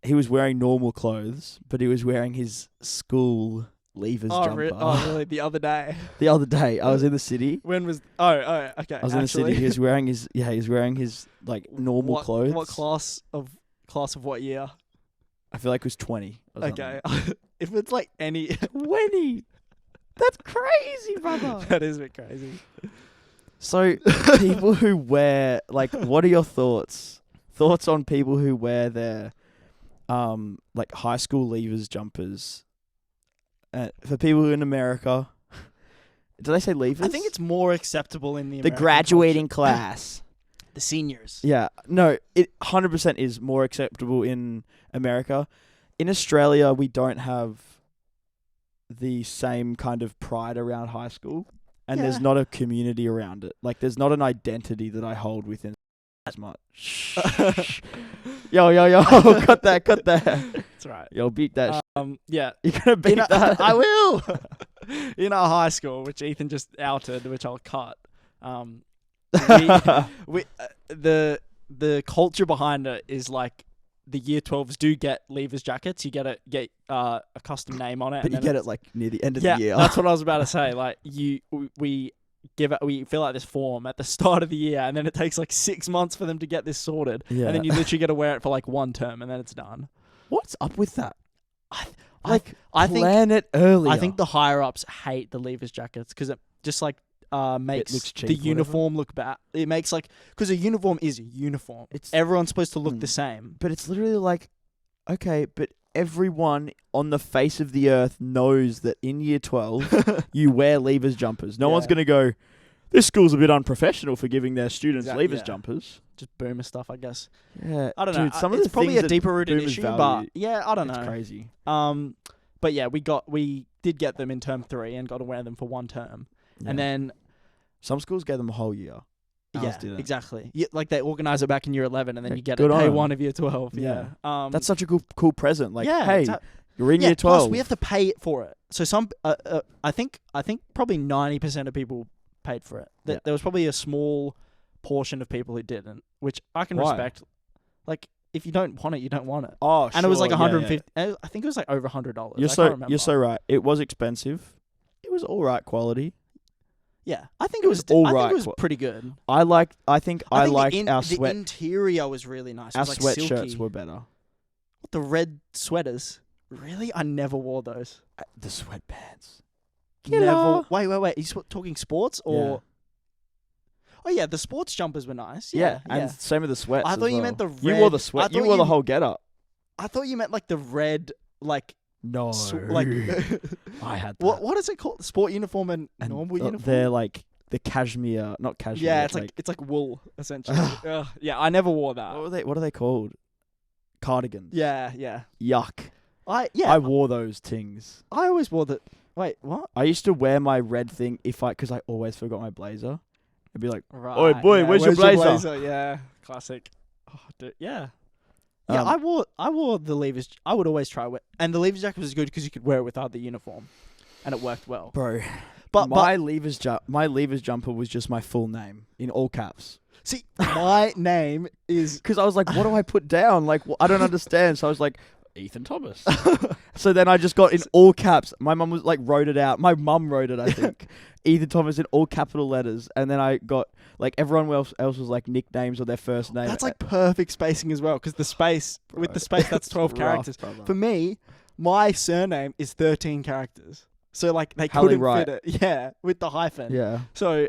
[SPEAKER 1] he was wearing normal clothes, but he was wearing his school Leavers jumper.
[SPEAKER 2] Really? The other day?
[SPEAKER 1] The other day, I was in the city.
[SPEAKER 2] When was... Oh, okay.
[SPEAKER 1] I was in the city. He was wearing his normal clothes.
[SPEAKER 2] What class of what year?
[SPEAKER 1] I feel like it was 20.
[SPEAKER 2] Okay. If it's like any...
[SPEAKER 1] 20! That's crazy, brother.
[SPEAKER 2] That is a bit crazy.
[SPEAKER 1] So, people who wear... what are your thoughts? Thoughts on people who wear their high school Leavers jumpers... for people in America, do they say leavers?
[SPEAKER 2] I think it's more acceptable in the
[SPEAKER 1] American graduating culture. Class.
[SPEAKER 2] The seniors.
[SPEAKER 1] Yeah. No, it 100% is more acceptable in America. In Australia, we don't have the same kind of pride around high school, and there's not a community around it. There's not an identity that I hold within as much. Yo, cut that.
[SPEAKER 2] That's right.
[SPEAKER 1] Yo, beat that.
[SPEAKER 2] Yeah.
[SPEAKER 1] You're going to beat that.
[SPEAKER 2] I will. In our high school, which Ethan just outed, which I'll cut, the culture behind it is the year 12s do get Leavers jackets. You get a custom name on it.
[SPEAKER 1] But you get it near the end of the year.
[SPEAKER 2] That's what I was about to say. We fill out this form at the start of the year, and then it takes 6 months for them to get this sorted. Yeah. And then you literally get to wear it for 1 term, and then it's done.
[SPEAKER 1] What's up with that?
[SPEAKER 2] I think
[SPEAKER 1] plan it earlier.
[SPEAKER 2] I think the higher ups hate the Leavers jackets because it just makes the uniform look bad. It makes because a uniform is a uniform. Everyone's supposed to look the same.
[SPEAKER 1] But it's literally okay, but everyone on the face of the earth knows that in year 12 you wear Leavers jumpers. No one's going to go, this school's a bit unprofessional for giving their students Leavers jumpers.
[SPEAKER 2] Just boomer stuff, I guess.
[SPEAKER 1] Yeah.
[SPEAKER 2] I don't know. It's probably a deeper rooted issue, but I don't know.
[SPEAKER 1] It's crazy.
[SPEAKER 2] But yeah, we did get them in term 3 and got to wear them for 1 term. Yeah. And then
[SPEAKER 1] some schools gave them a whole year.
[SPEAKER 2] Yeah, exactly. They organize it back in year 11, and then you get it day 1 of year 12. Yeah.
[SPEAKER 1] That's such a cool present. Hey, you're in year 12.
[SPEAKER 2] Plus we have to pay for it. So I think probably 90% of people paid for it. There was probably a small portion of people who didn't, which I can respect. If you don't want it, you don't want it.
[SPEAKER 1] Oh, sure.
[SPEAKER 2] And it was 150. Yeah. I think it was over $100.
[SPEAKER 1] You're so right. It was expensive. It was all right quality.
[SPEAKER 2] Yeah, I think it was all right. I think it was pretty good.
[SPEAKER 1] I liked our sweat.
[SPEAKER 2] The interior was really nice.
[SPEAKER 1] Our
[SPEAKER 2] it was
[SPEAKER 1] sweatshirts were better.
[SPEAKER 2] What, the red sweaters? Really? I never wore those.
[SPEAKER 1] The sweatpants.
[SPEAKER 2] Never. Wait. Are you talking sports or? Yeah. Oh yeah, the sports jumpers were nice. Yeah.
[SPEAKER 1] And same with the sweats.
[SPEAKER 2] I thought you meant the red.
[SPEAKER 1] You wore the sweat. You wore the whole getup.
[SPEAKER 2] I thought you meant the red
[SPEAKER 1] No.
[SPEAKER 2] like
[SPEAKER 1] I had that.
[SPEAKER 2] what is it called? Sport uniform and normal uniform.
[SPEAKER 1] They're like the cashmere, not cashmere.
[SPEAKER 2] Yeah, it's like wool essentially. Ugh, yeah, I never wore that.
[SPEAKER 1] What are they called? Cardigans.
[SPEAKER 2] Yeah.
[SPEAKER 1] Yuck.
[SPEAKER 2] I
[SPEAKER 1] wore those things.
[SPEAKER 2] I always wore the. Wait, what?
[SPEAKER 1] I used to wear my red thing because I always forgot my blazer. I'd be like,
[SPEAKER 2] Right,
[SPEAKER 1] "Oi, boy, where's your blazer?"
[SPEAKER 2] Yeah, classic. Oh, dude, yeah. Yeah, I wore the levers. I would always try it, and the levers jacket was good because you could wear it without the uniform, and it worked well.
[SPEAKER 1] Bro.
[SPEAKER 2] But
[SPEAKER 1] my levers jumper was just my full name in all caps.
[SPEAKER 2] See, my name is
[SPEAKER 1] because I was like, what do I put down? Like, I don't understand. So I was like, Ethan Thomas. So then I just got in all caps. My mum was like wrote it out. My mum wrote it, I think. Ethan Thomas in all capital letters, and then I got like everyone else was like nicknames or their first name.
[SPEAKER 2] That's like perfect spacing as well, because the space that's 12 characters.
[SPEAKER 1] Brother.
[SPEAKER 2] For me, my surname is 13 characters, so like they
[SPEAKER 1] Hallie
[SPEAKER 2] couldn't
[SPEAKER 1] Wright.
[SPEAKER 2] fit it. Yeah, with the hyphen.
[SPEAKER 1] Yeah.
[SPEAKER 2] So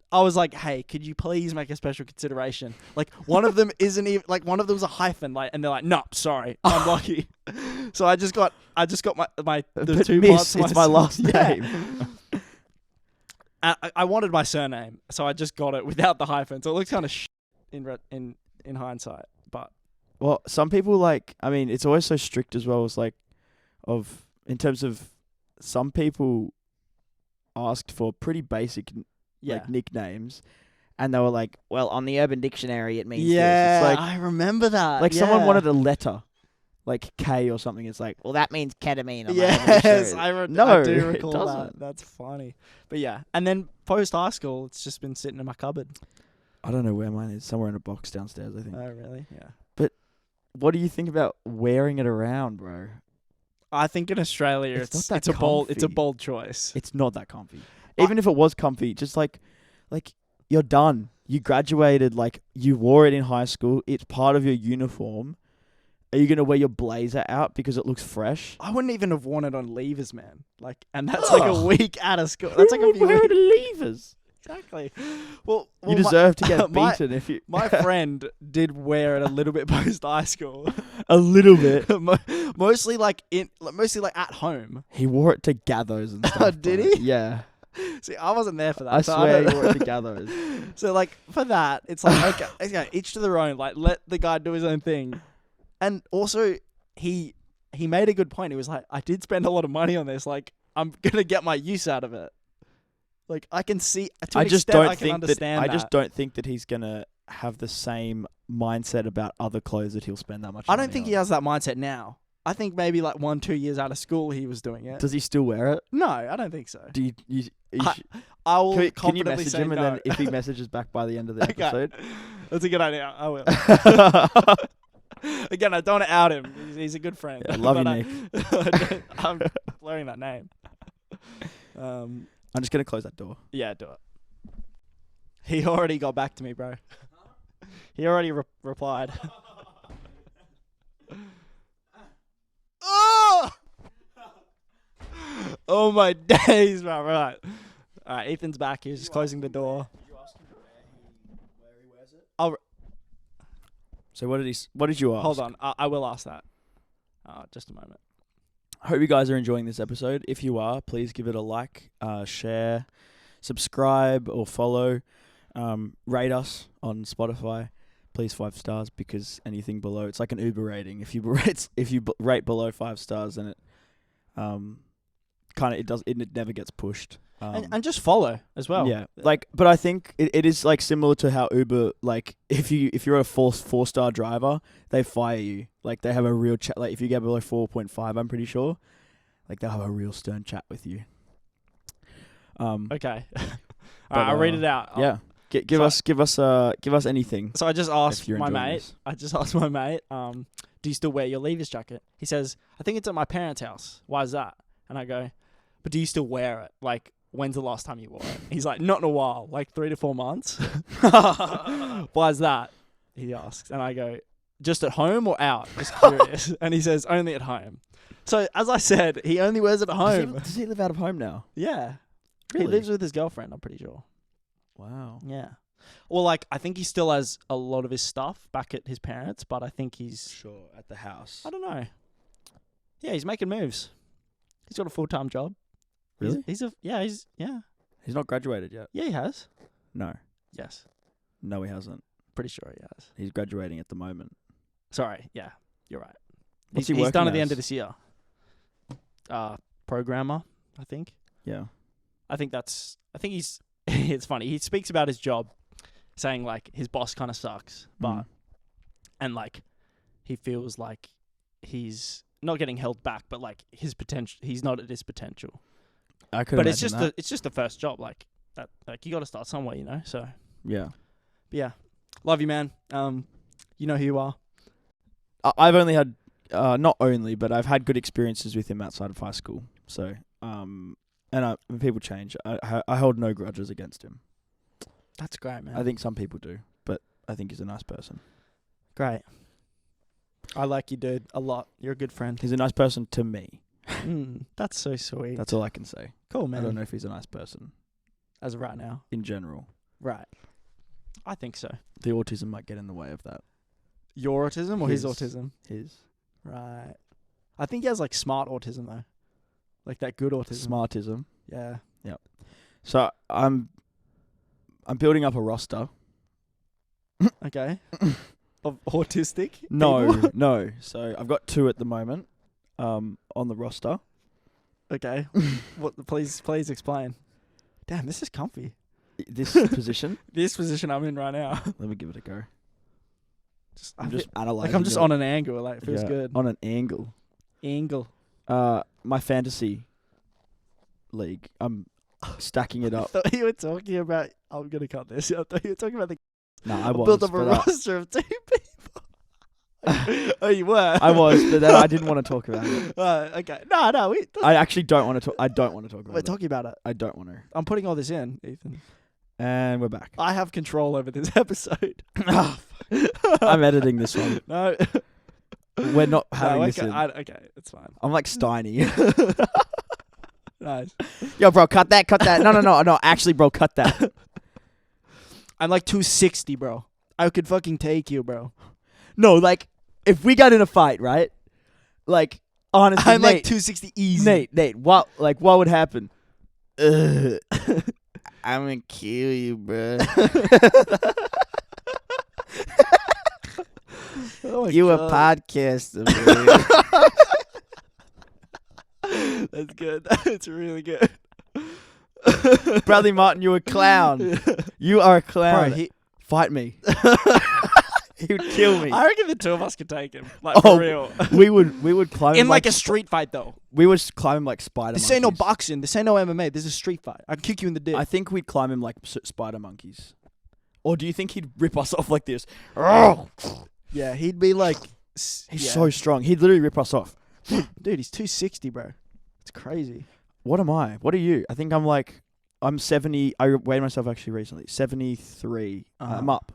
[SPEAKER 2] I was like, hey, could you please make a special consideration? Like one of them isn't even like one of them's a hyphen, like, and they're like, no, sorry, I'm lucky. So I just got my the two
[SPEAKER 1] miss,
[SPEAKER 2] parts.
[SPEAKER 1] it's my last
[SPEAKER 2] Yeah.
[SPEAKER 1] name.
[SPEAKER 2] I wanted my surname, so I just got it without the hyphen. So it looks kind of in hindsight, but
[SPEAKER 1] Well, some people like. I mean, it's always so strict as well. As like, in terms of some people asked for pretty basic like nicknames, and they were like, "Well, on the Urban Dictionary, it means this."
[SPEAKER 2] yeah,
[SPEAKER 1] It's like,
[SPEAKER 2] I remember that.
[SPEAKER 1] like someone
[SPEAKER 2] yeah.
[SPEAKER 1] wanted a letter, like K or something. It's like, well, that means ketamine. On the Urban
[SPEAKER 2] Yes,
[SPEAKER 1] Dictionary.
[SPEAKER 2] I do
[SPEAKER 1] it
[SPEAKER 2] recall that.
[SPEAKER 1] doesn't.
[SPEAKER 2] That's funny. But yeah, and then post high school, it's just been sitting in my cupboard.
[SPEAKER 1] I don't know where mine is. Somewhere in a box downstairs, I think.
[SPEAKER 2] Oh, really? Yeah.
[SPEAKER 1] What do you think about wearing it around, bro?
[SPEAKER 2] I think in Australia,
[SPEAKER 1] It's not that
[SPEAKER 2] it's a
[SPEAKER 1] comfy.
[SPEAKER 2] bold choice.
[SPEAKER 1] It's not that comfy. Even if it was comfy, just like you're done. You graduated, like you wore it in high school. It's part of your uniform. Are you going to wear your blazer out because it looks fresh?
[SPEAKER 2] I wouldn't even have worn it on levers, man. Like, and that's like a week out of school. That's like
[SPEAKER 1] Who
[SPEAKER 2] a
[SPEAKER 1] would
[SPEAKER 2] few
[SPEAKER 1] wear
[SPEAKER 2] weeks.
[SPEAKER 1] it at levers?
[SPEAKER 2] Exactly. Well,
[SPEAKER 1] You deserve to get
[SPEAKER 2] my-
[SPEAKER 1] beaten if you...
[SPEAKER 2] My friend did wear it a little bit post high school.
[SPEAKER 1] A little bit.
[SPEAKER 2] mostly like at home.
[SPEAKER 1] He wore it to gathers and stuff.
[SPEAKER 2] Did
[SPEAKER 1] bro.
[SPEAKER 2] he?
[SPEAKER 1] Yeah.
[SPEAKER 2] See, I wasn't there for that.
[SPEAKER 1] I
[SPEAKER 2] so
[SPEAKER 1] swear
[SPEAKER 2] don't-
[SPEAKER 1] he wore it to gathers.
[SPEAKER 2] So like for that, it's like okay, each to their own. Like let the guy do his own thing. And also he made a good point. He was like, I did spend a lot of money on this. Like I'm gonna get my use out of it. Like I can see. To
[SPEAKER 1] I
[SPEAKER 2] an
[SPEAKER 1] just
[SPEAKER 2] extent,
[SPEAKER 1] don't
[SPEAKER 2] I can
[SPEAKER 1] think that.
[SPEAKER 2] understand
[SPEAKER 1] I
[SPEAKER 2] that.
[SPEAKER 1] just don't think that he's gonna have the same mindset about other clothes that he'll spend that much.
[SPEAKER 2] I don't
[SPEAKER 1] money
[SPEAKER 2] think
[SPEAKER 1] on.
[SPEAKER 2] he has that mindset now. I think maybe like 1-2 years out of school he was doing it.
[SPEAKER 1] Does he still wear it?
[SPEAKER 2] No, I don't think so.
[SPEAKER 1] Do you
[SPEAKER 2] I will
[SPEAKER 1] can you
[SPEAKER 2] confidently
[SPEAKER 1] message
[SPEAKER 2] say
[SPEAKER 1] him, and
[SPEAKER 2] no.
[SPEAKER 1] then if he messages back by the end of the
[SPEAKER 2] Okay.
[SPEAKER 1] episode,
[SPEAKER 2] That's a good idea. I will. Again, I don't want to out him. He's a good friend.
[SPEAKER 1] Yeah, love you,
[SPEAKER 2] But
[SPEAKER 1] Nick.
[SPEAKER 2] I'm blurring that name.
[SPEAKER 1] I'm just gonna close that door.
[SPEAKER 2] Yeah, do it. He already got back to me, bro. He already replied. Oh! Oh my days, bro. Right. All right, Ethan's back. He's just closing the door.
[SPEAKER 1] Did you ask him where he wears it? So what did you ask?
[SPEAKER 2] Hold on. I will ask that. Just a moment.
[SPEAKER 1] I hope you guys are enjoying this episode. If you are, please give it a like, share, subscribe or follow. Rate us on Spotify. Please 5 stars, because anything below, it's like an Uber rating. If you rate below 5 stars, then it it never gets pushed.
[SPEAKER 2] And just follow as well.
[SPEAKER 1] Yeah, but I think it is like similar to how Uber, like if you're a 4-star driver, they fire you. Like they have a real chat. Like if you get below 4.5, I'm pretty sure, like they'll have a real stern chat with you.
[SPEAKER 2] Okay. All right, I'll read it out.
[SPEAKER 1] Yeah. Give us anything.
[SPEAKER 2] So I just asked
[SPEAKER 1] if you're
[SPEAKER 2] my
[SPEAKER 1] enjoying
[SPEAKER 2] mate.
[SPEAKER 1] this.
[SPEAKER 2] I just asked my mate, do you still wear your leavers jacket? He says, I think it's at my parents' house. Why is that? And I go, but do you still wear it? Like, when's the last time you wore it? He's like, not in a while, like 3 to 4 months. Why is that? He asks. And I go, just at home or out? Just curious. And he says, only at home. So as I said, he only wears it at home.
[SPEAKER 1] Does he live out of home now?
[SPEAKER 2] Yeah.
[SPEAKER 1] Really?
[SPEAKER 2] He lives with his girlfriend, I'm pretty sure.
[SPEAKER 1] Wow.
[SPEAKER 2] Yeah. Well, like, I think he still has a lot of his stuff back at his parents', but I think he's...
[SPEAKER 1] Sure, at the house.
[SPEAKER 2] I don't know. Yeah, he's making moves. He's got a full-time job.
[SPEAKER 1] Really?
[SPEAKER 2] He's
[SPEAKER 1] He's not graduated yet.
[SPEAKER 2] Yeah, he has.
[SPEAKER 1] No.
[SPEAKER 2] Yes.
[SPEAKER 1] No, he hasn't.
[SPEAKER 2] Pretty sure he has.
[SPEAKER 1] He's graduating at the moment.
[SPEAKER 2] Sorry. Yeah, you're right.
[SPEAKER 1] What's
[SPEAKER 2] He's
[SPEAKER 1] he working
[SPEAKER 2] done at the
[SPEAKER 1] as?
[SPEAKER 2] end of this year. Programmer, I think.
[SPEAKER 1] Yeah.
[SPEAKER 2] I think he's it's funny. He speaks about his job saying like his boss kind of sucks, but and like he feels like he's not getting held back, but like his potential, he's not at his potential.
[SPEAKER 1] I could.
[SPEAKER 2] But
[SPEAKER 1] imagine
[SPEAKER 2] it's just the first job, like that. Like you got to start somewhere, you know. So
[SPEAKER 1] yeah.
[SPEAKER 2] but yeah, love you, man. You know who you are.
[SPEAKER 1] I've only had, not only, but I've had good experiences with him outside of high school. So, and people change. I hold no grudges against him.
[SPEAKER 2] That's great, man.
[SPEAKER 1] I think some people do, but I think he's a nice person.
[SPEAKER 2] Great. I like you, dude, a lot. You're a good friend.
[SPEAKER 1] He's a nice person to me.
[SPEAKER 2] That's so sweet.
[SPEAKER 1] That's all I can say.
[SPEAKER 2] Cool, man.
[SPEAKER 1] I don't know if he's a nice person
[SPEAKER 2] As of right now.
[SPEAKER 1] in general.
[SPEAKER 2] Right. I think so.
[SPEAKER 1] The autism might get in the way of that.
[SPEAKER 2] Your autism or his
[SPEAKER 1] His.
[SPEAKER 2] autism?
[SPEAKER 1] His
[SPEAKER 2] Right. I think he has like smart autism though. Like that good autism.
[SPEAKER 1] smartism.
[SPEAKER 2] Yeah.
[SPEAKER 1] So I'm building up a roster.
[SPEAKER 2] Okay. Of autistic?
[SPEAKER 1] No,
[SPEAKER 2] people?
[SPEAKER 1] no. So I've got 2 at the moment, on the roster.
[SPEAKER 2] Okay. Please explain. Damn, this is comfy.
[SPEAKER 1] This position.
[SPEAKER 2] This position I'm in right now.
[SPEAKER 1] Let me give it a go.
[SPEAKER 2] I'm
[SPEAKER 1] just analyzing.
[SPEAKER 2] like I'm just
[SPEAKER 1] it.
[SPEAKER 2] on an angle. Like it feels
[SPEAKER 1] Yeah,
[SPEAKER 2] good.
[SPEAKER 1] on an angle.
[SPEAKER 2] Angle.
[SPEAKER 1] My fantasy league. I'm stacking it
[SPEAKER 2] I
[SPEAKER 1] up.
[SPEAKER 2] thought you were talking about. I'm gonna cut this. I thought you were talking about the.
[SPEAKER 1] No, I was.
[SPEAKER 2] Built up a
[SPEAKER 1] but
[SPEAKER 2] roster of 2 people. Oh, you were.
[SPEAKER 1] I was, but then I didn't want to talk about it.
[SPEAKER 2] Okay. No.
[SPEAKER 1] I actually don't want to talk. I don't want to talk about
[SPEAKER 2] We're
[SPEAKER 1] it.
[SPEAKER 2] talking about it.
[SPEAKER 1] I don't want to.
[SPEAKER 2] I'm putting all this in, Ethan.
[SPEAKER 1] And we're back.
[SPEAKER 2] I have control over this episode.
[SPEAKER 1] I'm editing this one.
[SPEAKER 2] No.
[SPEAKER 1] We're not having this in.
[SPEAKER 2] Okay, it's fine.
[SPEAKER 1] I'm like Steiny.
[SPEAKER 2] Nice.
[SPEAKER 1] Yo, bro, cut that. No. Actually, bro, cut that.
[SPEAKER 2] I'm like 260, bro. I could fucking take you, bro.
[SPEAKER 1] No, like, if we got in a fight, right? Like, honestly,
[SPEAKER 2] I'm
[SPEAKER 1] Nate,
[SPEAKER 2] like 260 easy.
[SPEAKER 1] Nate, what would happen? I'm gonna kill you, bro.
[SPEAKER 2] Oh my
[SPEAKER 1] You a
[SPEAKER 2] God.
[SPEAKER 1] podcaster, bro.
[SPEAKER 2] That's good. That's really good.
[SPEAKER 1] Bradley Martin, you a clown. You are a clown.
[SPEAKER 2] Bro,
[SPEAKER 1] Fight me. He would kill me.
[SPEAKER 2] I reckon the 2 of us could take him. Like,
[SPEAKER 1] Oh,
[SPEAKER 2] for real.
[SPEAKER 1] we would climb him
[SPEAKER 2] In like a street fight, though.
[SPEAKER 1] we would climb him like spider
[SPEAKER 2] This
[SPEAKER 1] monkeys.
[SPEAKER 2] ain't no boxing. This ain't no MMA. This is a street fight. I can kick you in the dick.
[SPEAKER 1] I think we'd climb him like spider monkeys. Or do you think he'd rip us off like this?
[SPEAKER 2] Yeah, he'd be like...
[SPEAKER 1] He's so strong. He'd literally rip us off.
[SPEAKER 2] Dude, he's 260, bro. It's crazy.
[SPEAKER 1] What am I? What are you? I think I'm 70. I weighed myself actually recently. 73. I'm up.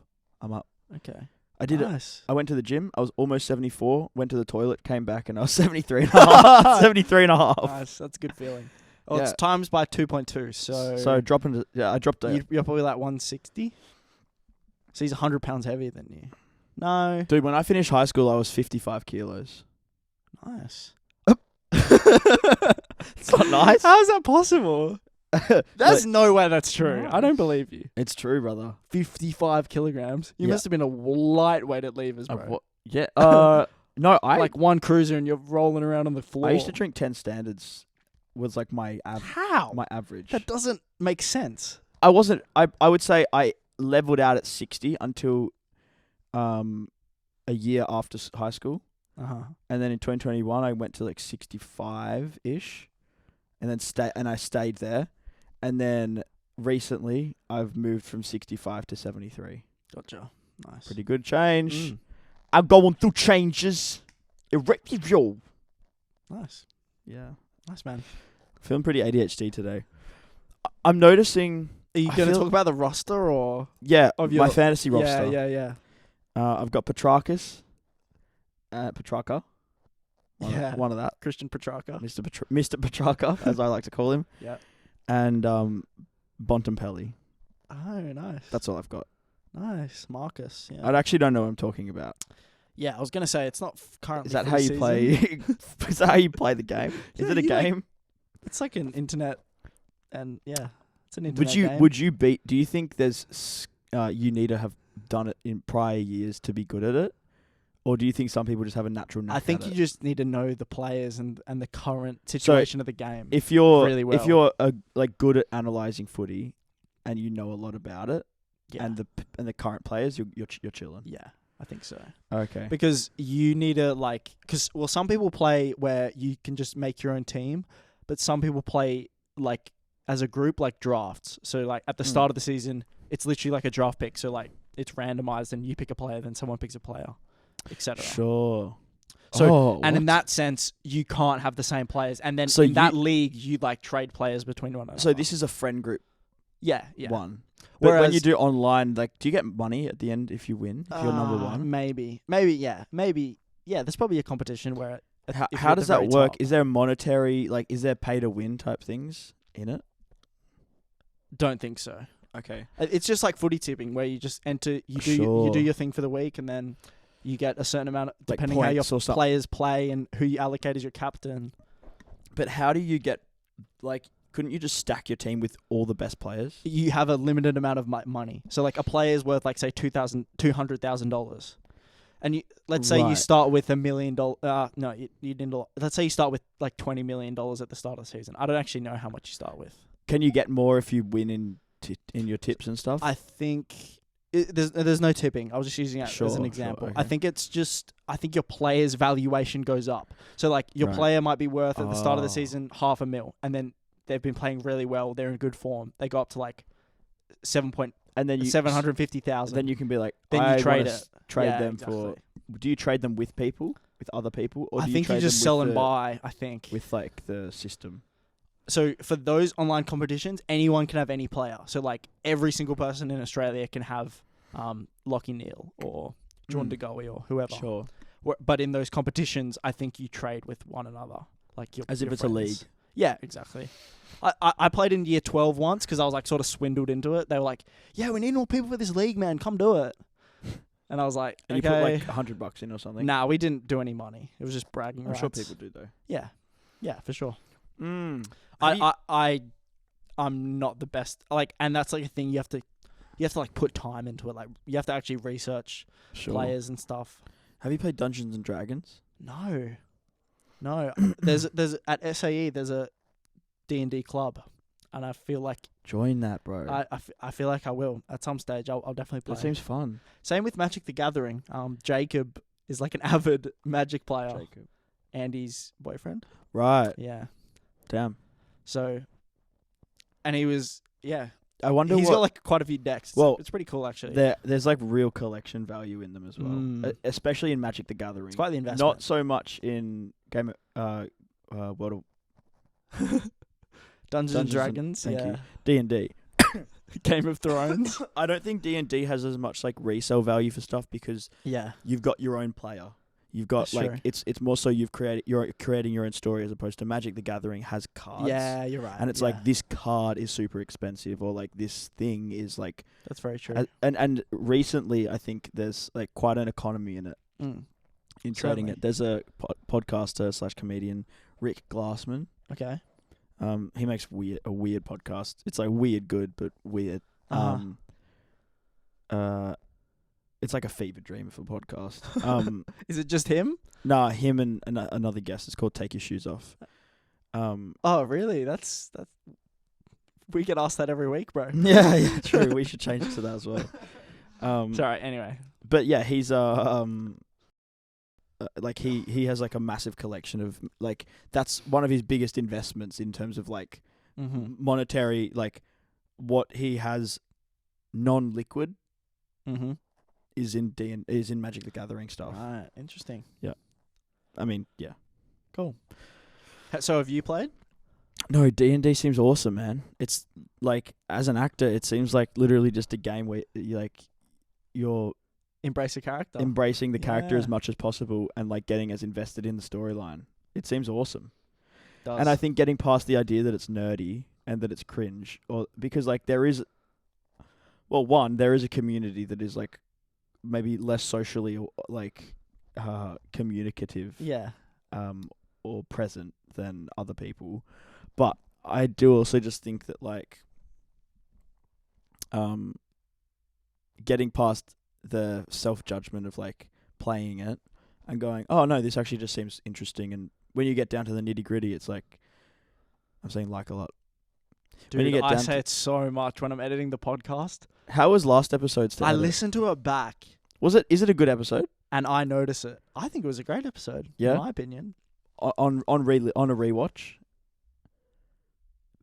[SPEAKER 2] Okay.
[SPEAKER 1] I did it.
[SPEAKER 2] Nice.
[SPEAKER 1] I went to the gym. I was almost 74. Went to the toilet. Came back and I was 73 and a half. 73 and a half.
[SPEAKER 2] Nice. That's a good feeling. Oh,
[SPEAKER 1] Yeah.
[SPEAKER 2] it's times by 2.2. So
[SPEAKER 1] dropping to, I dropped it.
[SPEAKER 2] you're probably like 160. So he's 100 pounds heavier than you. No.
[SPEAKER 1] Dude, when I finished high school, I was 55 kilos.
[SPEAKER 2] Nice.
[SPEAKER 1] It's not nice.
[SPEAKER 2] How is that possible? There's
[SPEAKER 1] But
[SPEAKER 2] no way that's true. I don't
[SPEAKER 1] Nice.
[SPEAKER 2] believe you.
[SPEAKER 1] it's true, brother.
[SPEAKER 2] 55 kilograms. You
[SPEAKER 1] Yeah.
[SPEAKER 2] must have been a lightweight at levers, bro.
[SPEAKER 1] Yeah. No,
[SPEAKER 2] like one cruiser and you're rolling around on the floor.
[SPEAKER 1] I used to drink 10 standards. Was like my
[SPEAKER 2] How?
[SPEAKER 1] my average.
[SPEAKER 2] That doesn't make sense.
[SPEAKER 1] I wasn't. I would say I leveled out at 60 until a year after high school.
[SPEAKER 2] Uh-huh.
[SPEAKER 1] And then in 2021, I went to like 65-ish, and then I stayed there. And then recently, I've moved from 65 to 73.
[SPEAKER 2] Gotcha. Nice.
[SPEAKER 1] Pretty good change.
[SPEAKER 2] Mm.
[SPEAKER 1] I'm going through changes. Irreparable.
[SPEAKER 2] Nice.
[SPEAKER 1] Yeah.
[SPEAKER 2] Nice, man.
[SPEAKER 1] Feeling pretty ADHD today. I'm noticing.
[SPEAKER 2] Are you
[SPEAKER 1] I
[SPEAKER 2] going to
[SPEAKER 1] feel-
[SPEAKER 2] talk about the roster or?
[SPEAKER 1] Yeah,
[SPEAKER 2] Of
[SPEAKER 1] my
[SPEAKER 2] your-
[SPEAKER 1] fantasy roster.
[SPEAKER 2] Yeah.
[SPEAKER 1] I've got Petrarchus. Petrarca.
[SPEAKER 2] Yeah.
[SPEAKER 1] One of that.
[SPEAKER 2] Christian Petrarca.
[SPEAKER 1] Mr. Petrarca, as I like to call him.
[SPEAKER 2] Yeah.
[SPEAKER 1] And Bontempelli.
[SPEAKER 2] Oh, nice.
[SPEAKER 1] That's all I've got.
[SPEAKER 2] nice. Marcus. Yeah.
[SPEAKER 1] I actually don't know what I'm talking about.
[SPEAKER 2] Yeah, I was gonna say it's not currently.
[SPEAKER 1] Is that
[SPEAKER 2] for
[SPEAKER 1] how
[SPEAKER 2] the
[SPEAKER 1] you
[SPEAKER 2] season.
[SPEAKER 1] play? Is that how you play the game? Is
[SPEAKER 2] Yeah,
[SPEAKER 1] it a
[SPEAKER 2] you, like,
[SPEAKER 1] game?
[SPEAKER 2] It's like an internet, and yeah, it's an internet game.
[SPEAKER 1] Would you beat? Do you think there's you need to have done it in prior years to be good at it, or do you think some people just have a natural knack?
[SPEAKER 2] I think
[SPEAKER 1] at
[SPEAKER 2] you
[SPEAKER 1] it?
[SPEAKER 2] just need to know the players and the current situation of the game.
[SPEAKER 1] If you're
[SPEAKER 2] really well.
[SPEAKER 1] if you're like good at analyzing footy, and you know a lot about it,
[SPEAKER 2] yeah,
[SPEAKER 1] and the current players, you're chilling.
[SPEAKER 2] yeah, I think so.
[SPEAKER 1] Okay.
[SPEAKER 2] Because you need to because some people play where you can just make your own team, but some people play like as a group, like drafts. So like at the start of the season, it's literally like a draft pick. So like it's randomized, and you pick a player, then someone picks a player, etc.
[SPEAKER 1] Sure.
[SPEAKER 2] So in that sense, you can't have the same players, and then in that league, you like trade players between one another.
[SPEAKER 1] So this is a friend group.
[SPEAKER 2] Yeah.
[SPEAKER 1] One. But
[SPEAKER 2] Whereas,
[SPEAKER 1] when you do online, like, do you get money at the end if you win? If you're number one?
[SPEAKER 2] Maybe. Yeah. There's probably a competition where.
[SPEAKER 1] How does that work? Is there a monetary, like, is there pay to win type things in it?
[SPEAKER 2] Don't think so.
[SPEAKER 1] Okay.
[SPEAKER 2] It's just like footy tipping, where you just enter, you do your thing for the week, and then you get a certain amount, depending how your players play and who you allocate as your captain.
[SPEAKER 1] But how do you get, like, couldn't you just stack your team with all the best players?
[SPEAKER 2] You have a limited amount of money. So like a player is worth like say $200,000. And let's say you start with $1 million. No, you didn't. Let's say you start with like $20 million at the start of the season. I don't actually know how much you start with.
[SPEAKER 1] Can you get more if you win in your tips and stuff?
[SPEAKER 2] I think there's no tipping. I was just using it as an example.
[SPEAKER 1] Okay.
[SPEAKER 2] I think your player's valuation goes up. So like your player might be worth at the start of the season $500,000, and then they've been playing really well. They're in good form. They go up to like $750,000.
[SPEAKER 1] Then you can be like,
[SPEAKER 2] then you trade it.
[SPEAKER 1] Them for. Do you trade them with people, with other people, or
[SPEAKER 2] I
[SPEAKER 1] do
[SPEAKER 2] think
[SPEAKER 1] you
[SPEAKER 2] you just sell and buy. I think
[SPEAKER 1] with like the system.
[SPEAKER 2] So for those online competitions, anyone can have any player. So like every single person in Australia can have Lachie Neale or John DeGoey or whoever.
[SPEAKER 1] Sure.
[SPEAKER 2] But in those competitions, I think you trade with one another, like
[SPEAKER 1] as if it's
[SPEAKER 2] friends.
[SPEAKER 1] a league.
[SPEAKER 2] Yeah, exactly. I played in year 12 once because I was like sort of swindled into it. They were like, "Yeah, we need more people for this league, man. Come do it." And I was like,
[SPEAKER 1] and
[SPEAKER 2] okay.
[SPEAKER 1] you put like $100 in or something?
[SPEAKER 2] Nah, we didn't do any money. It was just bragging rights.
[SPEAKER 1] I'm sure people do though.
[SPEAKER 2] Yeah, for sure. I'm not the best. Like, and that's like a thing you have to like put time into it. Like, you have to actually research players and stuff.
[SPEAKER 1] Have you played Dungeons and Dragons?
[SPEAKER 2] No. There's at SAE there's a D&D club, and I feel like
[SPEAKER 1] join that, bro.
[SPEAKER 2] I feel like I will at some stage. I'll definitely play.
[SPEAKER 1] That seems fun.
[SPEAKER 2] Same with Magic the Gathering. Jacob is like an avid Magic player.
[SPEAKER 1] Jacob,
[SPEAKER 2] Andy's boyfriend.
[SPEAKER 1] Right.
[SPEAKER 2] Yeah.
[SPEAKER 1] Damn.
[SPEAKER 2] So, and he was
[SPEAKER 1] I wonder
[SPEAKER 2] he's got like quite a few decks.
[SPEAKER 1] Well,
[SPEAKER 2] it's pretty cool actually.
[SPEAKER 1] There's like real collection value in them as well, especially in Magic the Gathering.
[SPEAKER 2] It's quite the investment.
[SPEAKER 1] Not so much in World of
[SPEAKER 2] Dungeons and Dragons.
[SPEAKER 1] Thank you. D&D.
[SPEAKER 2] Game of Thrones.
[SPEAKER 1] I don't think D&D has as much like resale value for stuff because you've got your own player. You've got
[SPEAKER 2] That's true.
[SPEAKER 1] it's more so you're creating your own story as opposed to Magic the Gathering has cards.
[SPEAKER 2] Yeah, you're right.
[SPEAKER 1] And it's like this card is super expensive or like this thing is like
[SPEAKER 2] that's very true.
[SPEAKER 1] And recently I think there's like quite an economy in it. In trading it. There's a podcaster / comedian, Rick Glassman.
[SPEAKER 2] Okay.
[SPEAKER 1] He makes a weird podcast. It's like weird good but weird. It's like a fever dream of a podcast.
[SPEAKER 2] Is it just him?
[SPEAKER 1] Nah, him and another guest. It's called Take Your Shoes Off.
[SPEAKER 2] Oh, really? That's we get asked that every week, bro.
[SPEAKER 1] Yeah, true. We should change it to that as well.
[SPEAKER 2] Sorry, anyway.
[SPEAKER 1] But yeah, he's like he has like a massive collection of like that's one of his biggest investments in terms of like monetary, like what he has non-liquid is in Magic the Gathering stuff.
[SPEAKER 2] Right, interesting.
[SPEAKER 1] Yeah. I mean, yeah.
[SPEAKER 2] Cool. So have you played?
[SPEAKER 1] No, D&D seems awesome, man. It's like as an actor, it seems like literally just a game where you're
[SPEAKER 2] embrace a character.
[SPEAKER 1] Embracing the character as much as possible and like getting as invested in the storyline. It seems awesome. And I think getting past the idea that it's nerdy and that it's cringe because like there is a community that is like maybe less socially like communicative
[SPEAKER 2] Yeah.
[SPEAKER 1] or present than other people. But I do also just think that like getting past the self-judgment of like playing it and going, oh no, this actually just seems interesting, and when you get down to the nitty-gritty, it's like, I'm saying like a lot.
[SPEAKER 2] Dude,
[SPEAKER 1] when you get
[SPEAKER 2] I
[SPEAKER 1] down
[SPEAKER 2] say it so much when I'm editing the podcast.
[SPEAKER 1] How was last episode's to
[SPEAKER 2] I
[SPEAKER 1] edit?
[SPEAKER 2] listen to it back
[SPEAKER 1] Is it a good episode?
[SPEAKER 2] and I notice it. I think it was a great episode,
[SPEAKER 1] Yeah?
[SPEAKER 2] in my opinion.
[SPEAKER 1] On a rewatch?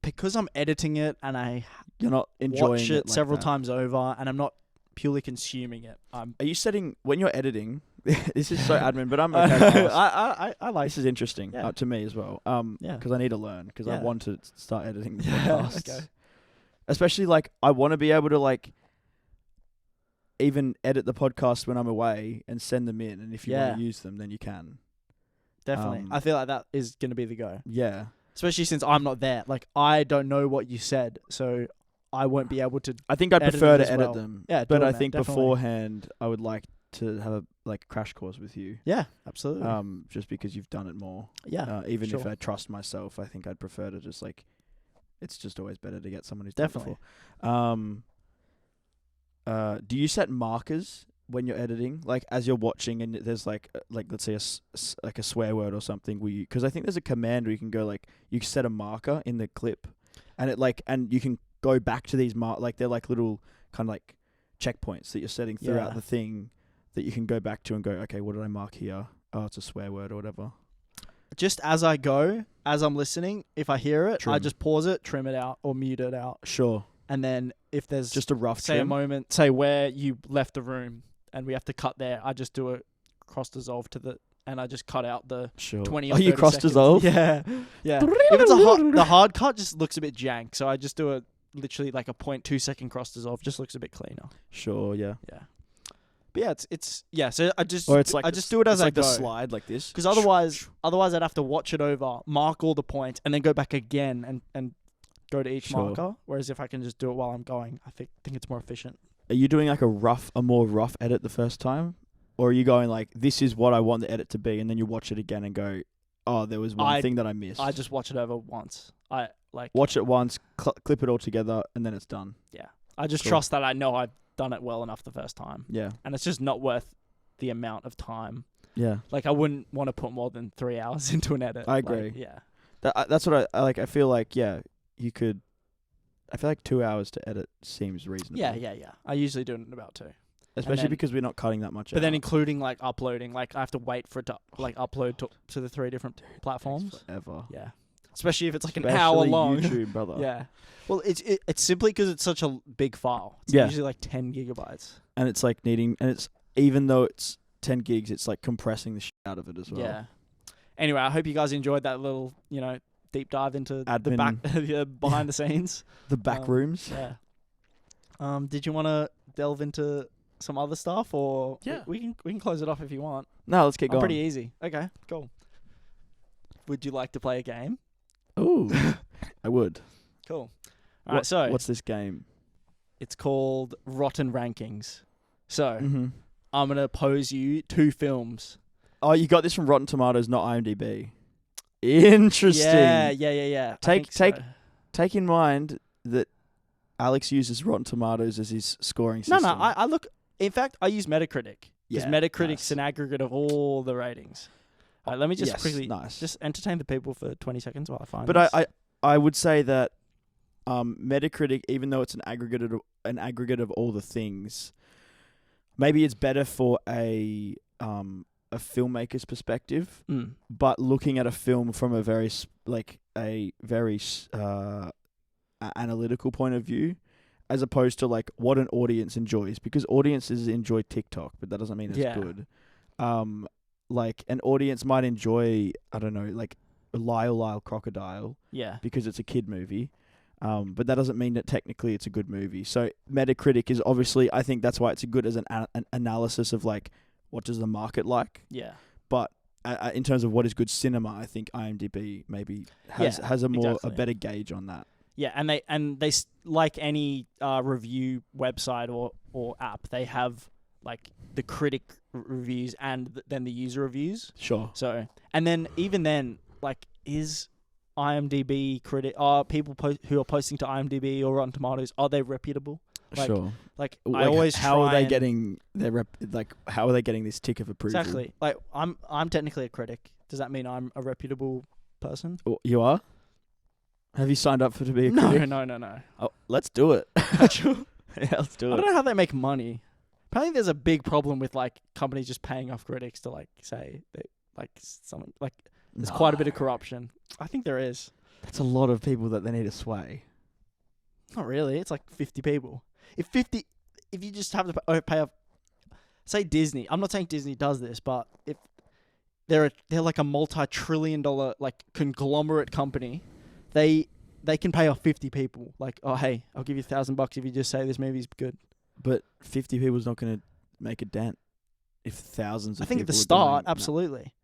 [SPEAKER 2] Because I'm editing it and I
[SPEAKER 1] You're not enjoying
[SPEAKER 2] watch it
[SPEAKER 1] like
[SPEAKER 2] several
[SPEAKER 1] that.
[SPEAKER 2] times over, and I'm not purely consuming it.
[SPEAKER 1] Are you setting, when you're editing, this is so admin, but I'm okay to ask.
[SPEAKER 2] I like
[SPEAKER 1] This is interesting
[SPEAKER 2] Yeah.
[SPEAKER 1] To me as well.
[SPEAKER 2] Yeah.
[SPEAKER 1] Because I need to learn, because I
[SPEAKER 2] Yeah.
[SPEAKER 1] want to start editing the
[SPEAKER 2] Yeah,
[SPEAKER 1] podcasts.
[SPEAKER 2] okay.
[SPEAKER 1] Especially like I want to be able to like even edit the podcast when I'm away and send them in, and if you want
[SPEAKER 2] Yeah.
[SPEAKER 1] to use them, then you can.
[SPEAKER 2] Definitely. I feel like that is going to be the go.
[SPEAKER 1] Yeah.
[SPEAKER 2] Especially since I'm not there. Like, I don't know what you said, so I won't be able to.
[SPEAKER 1] I think I'd
[SPEAKER 2] Edit
[SPEAKER 1] prefer
[SPEAKER 2] it
[SPEAKER 1] to
[SPEAKER 2] as
[SPEAKER 1] edit
[SPEAKER 2] well.
[SPEAKER 1] them.
[SPEAKER 2] Yeah,
[SPEAKER 1] but
[SPEAKER 2] do it,
[SPEAKER 1] I
[SPEAKER 2] man,
[SPEAKER 1] think
[SPEAKER 2] definitely.
[SPEAKER 1] beforehand I would like to have a like crash course with you.
[SPEAKER 2] Yeah, absolutely.
[SPEAKER 1] Just because you've done it more.
[SPEAKER 2] Yeah,
[SPEAKER 1] Even if
[SPEAKER 2] sure.
[SPEAKER 1] I trust myself, I think I'd prefer to just like, it's just always better to get someone who's
[SPEAKER 2] Definitely.
[SPEAKER 1] done it before. Do you set markers when you're editing, like as you're watching, and there's like let's say like a swear word or something? Because I think there's a command where you can go like, you set a marker in the clip, and it like, and you can go back to these like they're like little kind of like checkpoints that you're setting throughout
[SPEAKER 2] Yeah.
[SPEAKER 1] the thing that you can go back to and go, okay, what did I mark here? Oh, it's a swear word or whatever.
[SPEAKER 2] Just as I go, as I'm listening, if I hear it, I
[SPEAKER 1] Trim.
[SPEAKER 2] just pause it, trim it out, or mute it out.
[SPEAKER 1] Sure.
[SPEAKER 2] And then if there's
[SPEAKER 1] Just a rough
[SPEAKER 2] say
[SPEAKER 1] trim.
[SPEAKER 2] a moment, say where you left the room and we have to cut there, I just do a cross dissolve and I just cut out the
[SPEAKER 1] Sure.
[SPEAKER 2] 20 or
[SPEAKER 1] Are
[SPEAKER 2] 30
[SPEAKER 1] you cross
[SPEAKER 2] seconds.
[SPEAKER 1] dissolve?
[SPEAKER 2] Yeah. Yeah. If it's the hard cut just looks a bit jank, so I just do a literally like a 0.2 second cross dissolve, just looks a bit cleaner.
[SPEAKER 1] Sure. Yeah.
[SPEAKER 2] Yeah. But yeah, it's yeah, so I just
[SPEAKER 1] Or it's like
[SPEAKER 2] I just do it as
[SPEAKER 1] it's
[SPEAKER 2] I
[SPEAKER 1] like
[SPEAKER 2] go.
[SPEAKER 1] the slide like this.
[SPEAKER 2] Because otherwise I'd have to watch it over, mark all the points, and then go back again and go to each
[SPEAKER 1] Sure.
[SPEAKER 2] marker. Whereas if I can just do it while I'm going, I think it's more efficient.
[SPEAKER 1] Are you doing like a more rough edit the first time, or are you going like, this is what I want the edit to be, and then you watch it again and go, oh, there was one thing that I missed.
[SPEAKER 2] I just watch it over once. I like
[SPEAKER 1] watch it once, clip it all together, and then it's done.
[SPEAKER 2] yeah. I just
[SPEAKER 1] Cool.
[SPEAKER 2] trust that I know I've done it well enough the first time,
[SPEAKER 1] Yeah.
[SPEAKER 2] and it's just not worth the amount of time.
[SPEAKER 1] Yeah.
[SPEAKER 2] Like I wouldn't want to put more than 3 hours into an edit.
[SPEAKER 1] I
[SPEAKER 2] Like,
[SPEAKER 1] agree.
[SPEAKER 2] yeah.
[SPEAKER 1] That's what I like. I feel like you could. I feel like 2 hours to edit seems reasonable.
[SPEAKER 2] Yeah. I usually do it in about 2.
[SPEAKER 1] Especially
[SPEAKER 2] then-
[SPEAKER 1] because we're not cutting that much.
[SPEAKER 2] But then
[SPEAKER 1] out.
[SPEAKER 2] including like uploading, like I have to wait for it to like upload to the 3 different platforms.
[SPEAKER 1] Forever.
[SPEAKER 2] Yeah. Especially if it's like an
[SPEAKER 1] Especially
[SPEAKER 2] hour long.
[SPEAKER 1] YouTube, brother.
[SPEAKER 2] Yeah. Well, it's simply because it's such a big file. It's
[SPEAKER 1] Yeah.
[SPEAKER 2] usually like 10 gigabytes.
[SPEAKER 1] And it's like even though it's 10 gigs, it's like compressing the shit out of it as well.
[SPEAKER 2] Yeah. Anyway, I hope you guys enjoyed that little, deep dive into the
[SPEAKER 1] Admin.
[SPEAKER 2] back, the behind the scenes.
[SPEAKER 1] The back rooms.
[SPEAKER 2] Yeah. Did you want to delve into some other stuff, or
[SPEAKER 1] Yeah.
[SPEAKER 2] we can close it off if you want?
[SPEAKER 1] No, let's get going.
[SPEAKER 2] Pretty easy. Okay, cool. Would you like to play a game?
[SPEAKER 1] Ooh, I would.
[SPEAKER 2] Cool. All right, so
[SPEAKER 1] what's this game?
[SPEAKER 2] it's called Rotten Rankings. So
[SPEAKER 1] Mm-hmm.
[SPEAKER 2] I'm gonna pose you 2 films.
[SPEAKER 1] Oh, you got this from Rotten Tomatoes, not IMDb. Interesting.
[SPEAKER 2] Yeah.
[SPEAKER 1] Take-
[SPEAKER 2] I think so.
[SPEAKER 1] Take in mind that Alex uses Rotten Tomatoes as his scoring
[SPEAKER 2] No,
[SPEAKER 1] system.
[SPEAKER 2] I look. In fact, I use Metacritic because
[SPEAKER 1] Yeah,
[SPEAKER 2] Metacritic's
[SPEAKER 1] nice.
[SPEAKER 2] an aggregate of all the ratings. All right, let me just
[SPEAKER 1] Yes,
[SPEAKER 2] quickly
[SPEAKER 1] nice.
[SPEAKER 2] just entertain the people for 20 seconds while I find.
[SPEAKER 1] But
[SPEAKER 2] this.
[SPEAKER 1] I would say that Metacritic, even though it's an aggregate of all the things, maybe it's better for a filmmaker's perspective.
[SPEAKER 2] Mm.
[SPEAKER 1] But looking at a film from a very analytical point of view, as opposed to like what an audience enjoys, because audiences enjoy TikTok, but that doesn't mean it's
[SPEAKER 2] Yeah.
[SPEAKER 1] good. Like an audience might enjoy, I don't know, like Lyle Crocodile
[SPEAKER 2] Yeah.
[SPEAKER 1] because it's a kid movie. But that doesn't mean that technically it's a good movie. So Metacritic is obviously, I think that's why it's good as an analysis of like, what does the market like?
[SPEAKER 2] Yeah.
[SPEAKER 1] But in terms of what is good cinema, I think IMDb maybe has a better gauge on that.
[SPEAKER 2] Yeah, and they like any review website or app, they have like the critic reviews and then the user reviews.
[SPEAKER 1] Sure.
[SPEAKER 2] So, and then even then, like, is IMDb are people who are posting to IMDb or Rotten Tomatoes, are they reputable? Like,
[SPEAKER 1] sure.
[SPEAKER 2] Like,
[SPEAKER 1] Like
[SPEAKER 2] I always
[SPEAKER 1] how are they
[SPEAKER 2] and-
[SPEAKER 1] getting their how are they getting this tick of approval?
[SPEAKER 2] Exactly. Like, I'm technically a critic. Does that mean I'm a reputable person?
[SPEAKER 1] Oh, you are? Have you signed up to be a
[SPEAKER 2] No,
[SPEAKER 1] critic?
[SPEAKER 2] no.
[SPEAKER 1] Oh, let's do it. Yeah, let's do
[SPEAKER 2] I
[SPEAKER 1] it.
[SPEAKER 2] don't know how they make money. Apparently, there's a big problem with like companies just paying off critics to like say that like something like there's quite a bit of corruption. I think there is.
[SPEAKER 1] That's a lot of people that they need to sway.
[SPEAKER 2] Not really. It's like 50 people. If you just have to pay off, say Disney. I'm not saying Disney does this, but if they're like a multi-trillion-dollar like conglomerate company, they can pay off 50 people. Like, oh hey, I'll give you $1,000 if you just say this movie's good.
[SPEAKER 1] But 50 people's not going to make a dent if thousands of
[SPEAKER 2] I think at
[SPEAKER 1] people
[SPEAKER 2] the
[SPEAKER 1] are
[SPEAKER 2] start,
[SPEAKER 1] doing-
[SPEAKER 2] absolutely.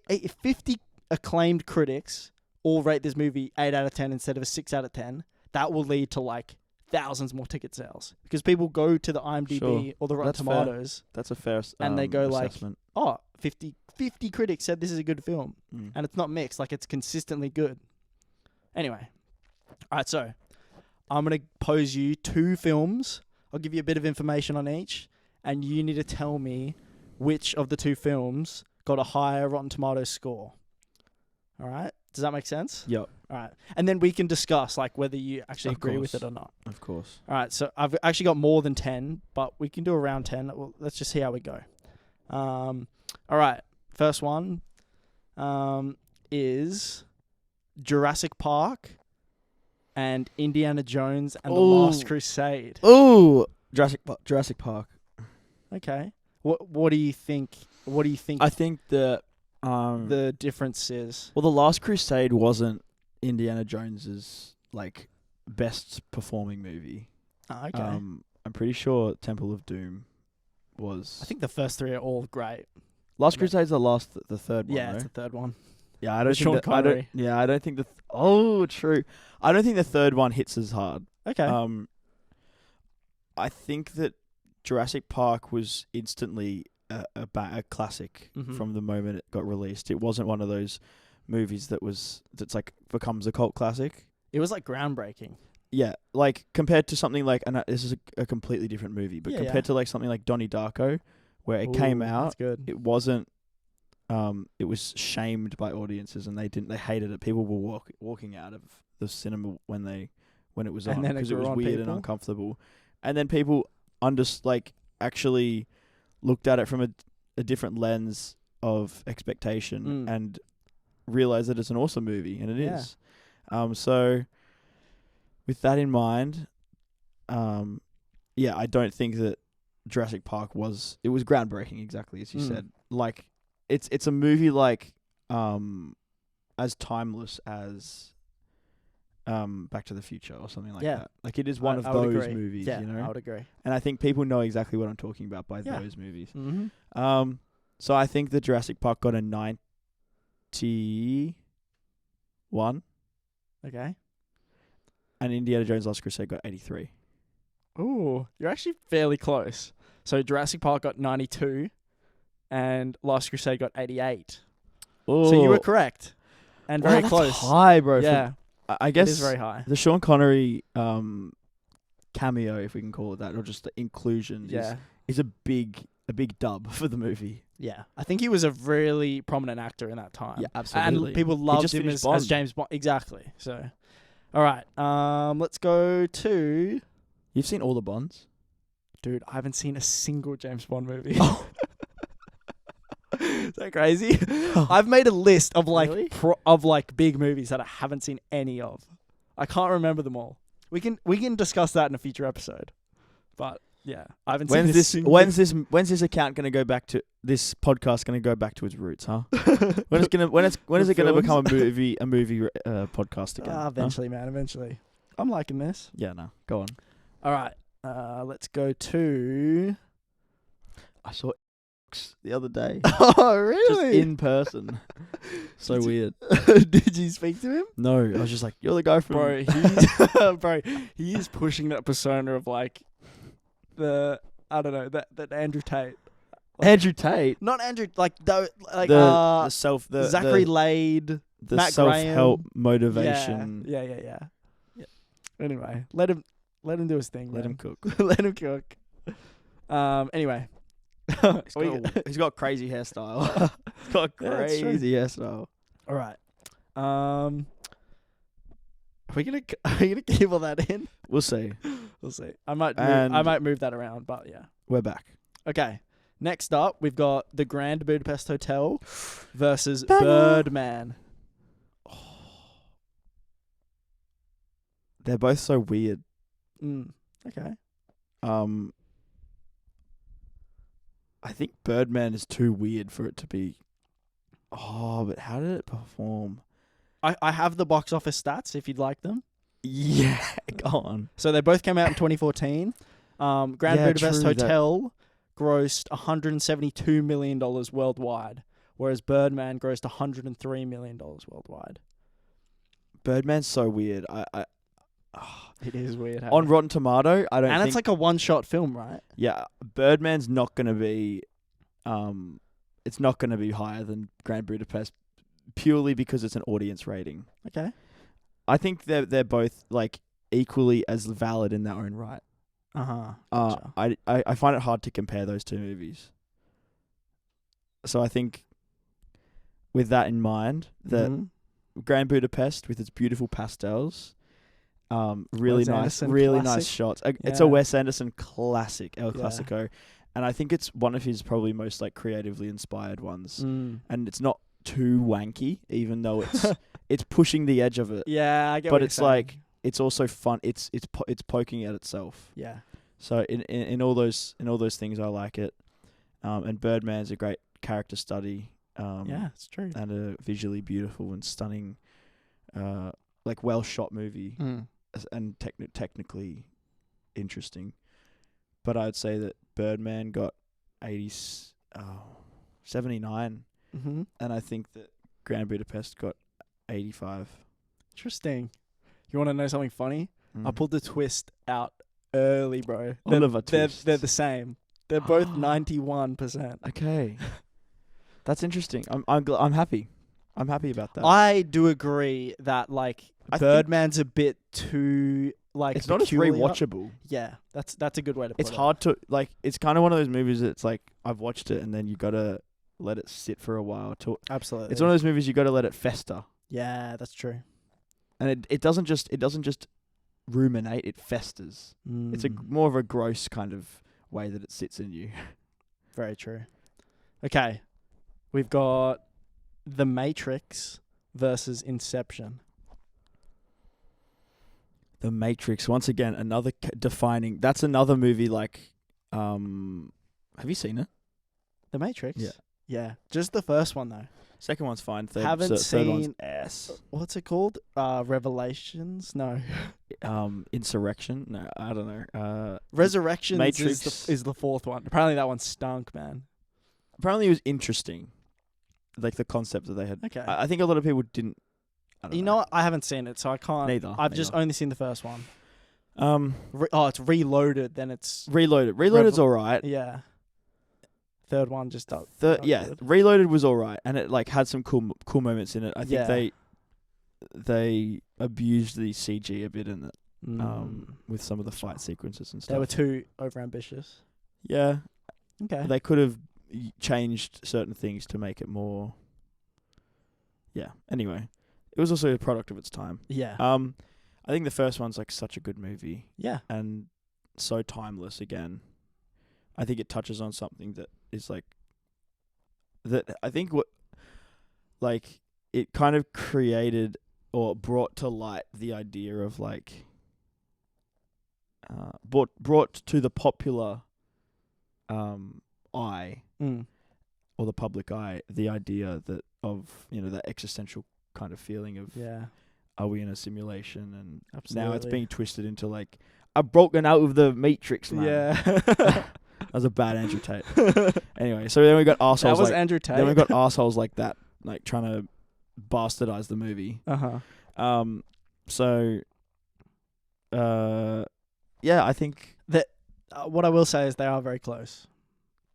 [SPEAKER 2] If 50 acclaimed critics all rate this movie 8 out of 10 instead of a 6 out of 10, that will lead to like thousands more ticket sales because people go to the IMDb
[SPEAKER 1] Sure.
[SPEAKER 2] or the Rotten
[SPEAKER 1] That's fair.
[SPEAKER 2] Tomatoes
[SPEAKER 1] That's a fair
[SPEAKER 2] and they go
[SPEAKER 1] assessment.
[SPEAKER 2] like, oh, 50 critics said this is a good film.
[SPEAKER 1] Mm.
[SPEAKER 2] And it's not mixed, like it's consistently good. Anyway, all right, so I'm going to pose you 2 films. I'll give you a bit of information on each, and you need to tell me which of the 2 films got a higher Rotten Tomatoes score. All right? Does that make sense?
[SPEAKER 1] Yep,
[SPEAKER 2] All right. And then we can discuss like whether you actually
[SPEAKER 1] Of
[SPEAKER 2] agree with
[SPEAKER 1] course.
[SPEAKER 2] it or not.
[SPEAKER 1] of course.
[SPEAKER 2] All right, so I've actually got more than 10, but we can do around 10. Well, let's just see how we go. All right, first one is Jurassic Park and Indiana Jones and the Last
[SPEAKER 1] Ooh.
[SPEAKER 2] Crusade.
[SPEAKER 1] Oh, Jurassic Park.
[SPEAKER 2] Okay. What do you think? What do you think
[SPEAKER 1] I think that
[SPEAKER 2] the difference is?
[SPEAKER 1] well, the Last Crusade wasn't Indiana Jones's like best performing movie.
[SPEAKER 2] Oh, okay.
[SPEAKER 1] I'm pretty sure Temple of Doom was.
[SPEAKER 2] I think the first 3 are all great.
[SPEAKER 1] Last Crusade's the third one.
[SPEAKER 2] Yeah,
[SPEAKER 1] though.
[SPEAKER 2] it's the third one.
[SPEAKER 1] Yeah, I don't
[SPEAKER 2] With
[SPEAKER 1] think
[SPEAKER 2] Sean
[SPEAKER 1] that, I don't.
[SPEAKER 2] Connery.
[SPEAKER 1] Yeah, I don't think the. True. I don't think the third one hits as hard.
[SPEAKER 2] Okay.
[SPEAKER 1] I think that Jurassic Park was instantly a classic
[SPEAKER 2] Mhm.
[SPEAKER 1] from the moment it got released. It wasn't one of those movies that's like becomes a cult classic.
[SPEAKER 2] It was like groundbreaking.
[SPEAKER 1] Yeah, like compared to something like, and this is a completely different movie, but
[SPEAKER 2] Yeah,
[SPEAKER 1] compared
[SPEAKER 2] yeah.
[SPEAKER 1] to like something like Donnie Darko, where it came
[SPEAKER 2] Ooh,
[SPEAKER 1] out,
[SPEAKER 2] That's good.
[SPEAKER 1] it wasn't. It was shamed by audiences, and they hated it. People were walking out of the cinema when it was
[SPEAKER 2] And
[SPEAKER 1] on
[SPEAKER 2] then it
[SPEAKER 1] because it
[SPEAKER 2] grew
[SPEAKER 1] was
[SPEAKER 2] on
[SPEAKER 1] weird
[SPEAKER 2] people?
[SPEAKER 1] and uncomfortable. And then people actually looked at it from a different lens of expectation and realized that it's an awesome movie, and it
[SPEAKER 2] Yeah.
[SPEAKER 1] is. So with that in mind, I don't think that Jurassic Park was groundbreaking, exactly as you said. Like it's a movie like as timeless as Back to the Future or something like
[SPEAKER 2] Yeah.
[SPEAKER 1] that. Like it is one of
[SPEAKER 2] I would
[SPEAKER 1] those
[SPEAKER 2] agree.
[SPEAKER 1] movies,
[SPEAKER 2] Yeah,
[SPEAKER 1] you know.
[SPEAKER 2] I would agree.
[SPEAKER 1] And I think people know exactly what I'm talking about by
[SPEAKER 2] Yeah.
[SPEAKER 1] those movies.
[SPEAKER 2] Mm-hmm.
[SPEAKER 1] So I think that Jurassic Park got a 91,
[SPEAKER 2] Okay.
[SPEAKER 1] and Indiana Jones Last Crusade got 83.
[SPEAKER 2] Ooh, you're actually fairly close. So Jurassic Park got 92, and Last Crusade got 88.
[SPEAKER 1] Oh,
[SPEAKER 2] So you were correct, and very
[SPEAKER 1] that's
[SPEAKER 2] close.
[SPEAKER 1] high, bro.
[SPEAKER 2] Yeah,
[SPEAKER 1] I
[SPEAKER 2] it
[SPEAKER 1] guess
[SPEAKER 2] is very high.
[SPEAKER 1] the Sean Connery cameo, if we can call it that, or just the inclusion,
[SPEAKER 2] Yeah,
[SPEAKER 1] is a big dub for the movie.
[SPEAKER 2] yeah. I think he was a really prominent actor in that time.
[SPEAKER 1] Yeah, absolutely.
[SPEAKER 2] And people loved
[SPEAKER 1] just
[SPEAKER 2] him
[SPEAKER 1] finished
[SPEAKER 2] as
[SPEAKER 1] Bond.
[SPEAKER 2] James Bond. Exactly. So, all right. Let's go to.
[SPEAKER 1] You've seen all the Bonds?
[SPEAKER 2] Dude, I haven't seen a single James Bond movie.
[SPEAKER 1] Oh.
[SPEAKER 2] Is that crazy? I've made a list of like
[SPEAKER 1] Really?
[SPEAKER 2] big movies that I haven't seen any of. I can't remember them all. We can discuss that in a future episode. But yeah, I haven't seen
[SPEAKER 1] When's this account going to go back to this podcast going to go back to its roots, huh? when is it going to become a movie podcast again? huh?
[SPEAKER 2] Eventually, man, eventually. I'm liking this.
[SPEAKER 1] Yeah, no. Go on.
[SPEAKER 2] All right. Let's go to
[SPEAKER 1] I saw the other day.
[SPEAKER 2] Oh,
[SPEAKER 1] Just
[SPEAKER 2] really?
[SPEAKER 1] in person. So weird.
[SPEAKER 2] Did you speak to him?
[SPEAKER 1] No, I was just like, you're the guy from...
[SPEAKER 2] Bro, he is pushing that persona of like the I don't know that Andrew Tate.
[SPEAKER 1] Andrew Tate.
[SPEAKER 2] Not Andrew, like
[SPEAKER 1] The
[SPEAKER 2] Zachary Lade,
[SPEAKER 1] the
[SPEAKER 2] Matt
[SPEAKER 1] self-help
[SPEAKER 2] Graham.
[SPEAKER 1] motivation.
[SPEAKER 2] Yeah. Anyway, let him do his thing.
[SPEAKER 1] Let
[SPEAKER 2] man.
[SPEAKER 1] him cook.
[SPEAKER 2] Let him cook. Anyway,
[SPEAKER 1] He's got crazy hairstyle. He's got crazy hairstyle.
[SPEAKER 2] All right. Are we gonna keep all that in?
[SPEAKER 1] We'll see.
[SPEAKER 2] We'll see. I might move that around, but yeah.
[SPEAKER 1] We're back.
[SPEAKER 2] Okay. Next up, we've got the Grand Budapest Hotel versus Birdman.
[SPEAKER 1] They're both so weird.
[SPEAKER 2] Okay.
[SPEAKER 1] I think Birdman is too weird for it to be. Oh, but how did it perform?
[SPEAKER 2] I have the box office stats if you'd like them.
[SPEAKER 1] Yeah, go on.
[SPEAKER 2] So they both came out in 2014. Grand Budapest Hotel grossed $172 million worldwide, whereas Birdman grossed $103 million worldwide.
[SPEAKER 1] Birdman's so weird.
[SPEAKER 2] It is weird.
[SPEAKER 1] On Rotten Tomato, I don't think...
[SPEAKER 2] And it's like a one-shot film, right?
[SPEAKER 1] Yeah, Birdman's not going to be... it's not going to be higher than Grand Budapest purely because it's an audience rating.
[SPEAKER 2] Okay.
[SPEAKER 1] I think they're both like equally as valid in their own right.
[SPEAKER 2] Gotcha.
[SPEAKER 1] I find it hard to compare those two movies. So I think with that in mind, that Grand Budapest with its beautiful pastels, really nice shots. It's a Wes Anderson classic, El Clasico, and I think it's one of his probably most like creatively inspired ones. And it's not too wanky, even though it's pushing the edge of it.
[SPEAKER 2] Yeah, I get.
[SPEAKER 1] But
[SPEAKER 2] what
[SPEAKER 1] it's
[SPEAKER 2] you're saying.
[SPEAKER 1] like it's also fun. It's poking at itself.
[SPEAKER 2] Yeah.
[SPEAKER 1] So in all those things, I like it. And Birdman's a great character study.
[SPEAKER 2] Yeah, it's true.
[SPEAKER 1] And a visually beautiful and stunning, like well shot movie, and technically interesting. But I'd say that Birdman got 79, and I think that Grand Budapest got 85.
[SPEAKER 2] Interesting. You want to know something funny? I pulled the twist out early, bro. They're the same. They're both 91%.
[SPEAKER 1] Okay, that's interesting. I'm happy. I'm happy about that.
[SPEAKER 2] I do agree that like Birdman's a bit too like
[SPEAKER 1] it's not as rewatchable.
[SPEAKER 2] Yeah, that's a good way to put it.
[SPEAKER 1] It's hard to like. It's kind of one of those movies that's like I've watched it and then you gotta let it sit for a while.
[SPEAKER 2] Absolutely,
[SPEAKER 1] it's one of those movies you gotta let it fester.
[SPEAKER 2] Yeah, that's true.
[SPEAKER 1] And it doesn't just ruminate. It festers. It's more of a gross kind of way that it sits in you.
[SPEAKER 2] Very true. Okay, we've got The Matrix versus Inception.
[SPEAKER 1] The Matrix, once again, another defining. That's another movie like. Have you seen it?
[SPEAKER 2] The Matrix.
[SPEAKER 1] Yeah.
[SPEAKER 2] Yeah, just the first one though.
[SPEAKER 1] Second one's fine. Third one's ass.
[SPEAKER 2] What's it called? Revelations? No.
[SPEAKER 1] Insurrection? No, I don't know.
[SPEAKER 2] Resurrections
[SPEAKER 1] Matrix
[SPEAKER 2] is the fourth one. Apparently that one stunk, man.
[SPEAKER 1] Apparently it was interesting. Like the concept that they had.
[SPEAKER 2] Okay.
[SPEAKER 1] I think a lot of people didn't.
[SPEAKER 2] You know what? I haven't seen it, so I can't.
[SPEAKER 1] Neither.
[SPEAKER 2] I've just only seen the first one.
[SPEAKER 1] It's
[SPEAKER 2] Reloaded. Then it's
[SPEAKER 1] Reloaded. Reloaded's alright.
[SPEAKER 2] Yeah. Third one just does.
[SPEAKER 1] Reloaded was alright, and it like had some cool moments in it. I think they abused the CG a bit in it, with some of the fight sequences and stuff.
[SPEAKER 2] They were too overambitious.
[SPEAKER 1] Yeah.
[SPEAKER 2] Okay.
[SPEAKER 1] They could have changed certain things to make it more. Yeah. Anyway, it was also a product of its time.
[SPEAKER 2] Yeah.
[SPEAKER 1] I think the first one's like such a good movie.
[SPEAKER 2] Yeah.
[SPEAKER 1] And so timeless again. I think it touches on something that is like that. I think it kind of created or brought to light the idea of like brought to the popular eye or the public eye the idea that of that existential kind of feeling of are we in a simulation, and
[SPEAKER 2] Absolutely.
[SPEAKER 1] Now it's being twisted into like I've broken out of the Matrix, man.
[SPEAKER 2] Yeah.
[SPEAKER 1] That was a bad Andrew Tate. Anyway, so then we got assholes.
[SPEAKER 2] That was Andrew Tate.
[SPEAKER 1] Then we got assholes like that, like trying to bastardize the movie.
[SPEAKER 2] Uh-huh.
[SPEAKER 1] So, I think
[SPEAKER 2] that What I will say is they are very close.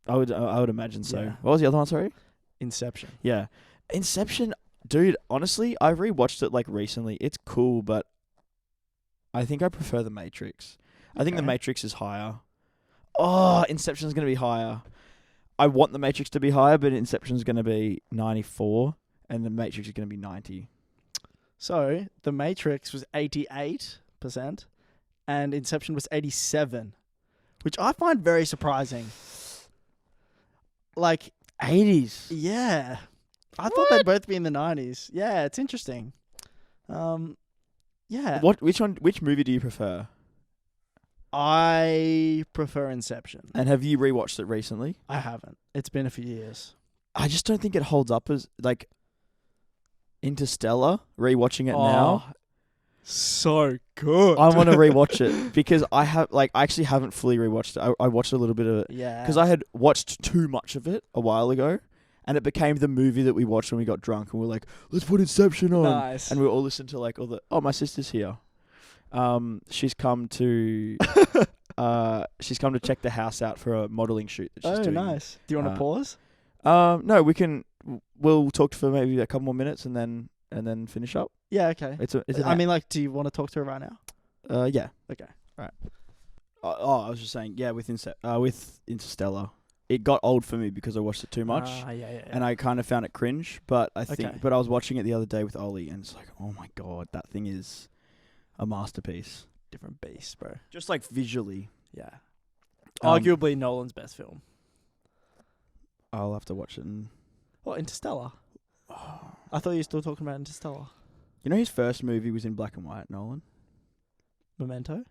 [SPEAKER 1] I would imagine so.
[SPEAKER 2] Yeah.
[SPEAKER 1] What was the other one? Sorry.
[SPEAKER 2] Inception.
[SPEAKER 1] Yeah, Inception, dude. Honestly, I've rewatched it like recently. It's cool, but I think I prefer The Matrix. I think The
[SPEAKER 2] Okay.
[SPEAKER 1] Matrix is higher. Oh, Inception's gonna be higher. I want The Matrix to be higher, but Inception's gonna be 94, and The Matrix is gonna be 90.
[SPEAKER 2] So The Matrix was 88%, and Inception was 87%, which I find very surprising. Like,
[SPEAKER 1] 80s.
[SPEAKER 2] yeah, I thought they'd both be in the 90s. Yeah, it's interesting. Yeah,
[SPEAKER 1] Which movie do you prefer?
[SPEAKER 2] I prefer Inception.
[SPEAKER 1] And have you rewatched it recently?
[SPEAKER 2] I haven't. It's been a few years.
[SPEAKER 1] I just don't think it holds up as like Interstellar. Rewatching it now,
[SPEAKER 2] So good.
[SPEAKER 1] I want to rewatch it because I actually haven't fully rewatched it. I watched a little bit of it
[SPEAKER 2] Yeah.
[SPEAKER 1] because I had watched too much of it a while ago, and it became the movie that we watched when we got drunk, and we're like, let's put Inception on,
[SPEAKER 2] Nice.
[SPEAKER 1] and we all listened to like all the. Oh, my sister's here. She's come to check the house out for a modeling shoot that she's doing.
[SPEAKER 2] Nice. Do you want to pause?
[SPEAKER 1] No, we'll talk for maybe a couple more minutes and then finish up.
[SPEAKER 2] Yeah, okay.
[SPEAKER 1] I
[SPEAKER 2] mean, like, do you want to talk to her right now?
[SPEAKER 1] Yeah.
[SPEAKER 2] Okay. Right.
[SPEAKER 1] I was just saying, yeah, with Interstellar, it got old for me because I watched it too much,
[SPEAKER 2] Yeah.
[SPEAKER 1] and I kind of found it cringe. But I
[SPEAKER 2] Okay.
[SPEAKER 1] but I was watching it the other day with Ollie, and it's like, oh my god, that thing is a masterpiece.
[SPEAKER 2] Different beast, bro.
[SPEAKER 1] Just like visually.
[SPEAKER 2] Yeah.
[SPEAKER 1] Um,
[SPEAKER 2] Arguably Nolan's best film.
[SPEAKER 1] I'll have to watch it. And
[SPEAKER 2] What, Interstellar? I thought you were still talking about Interstellar.
[SPEAKER 1] you know, his first movie was in black and white. Nolan.
[SPEAKER 2] Memento?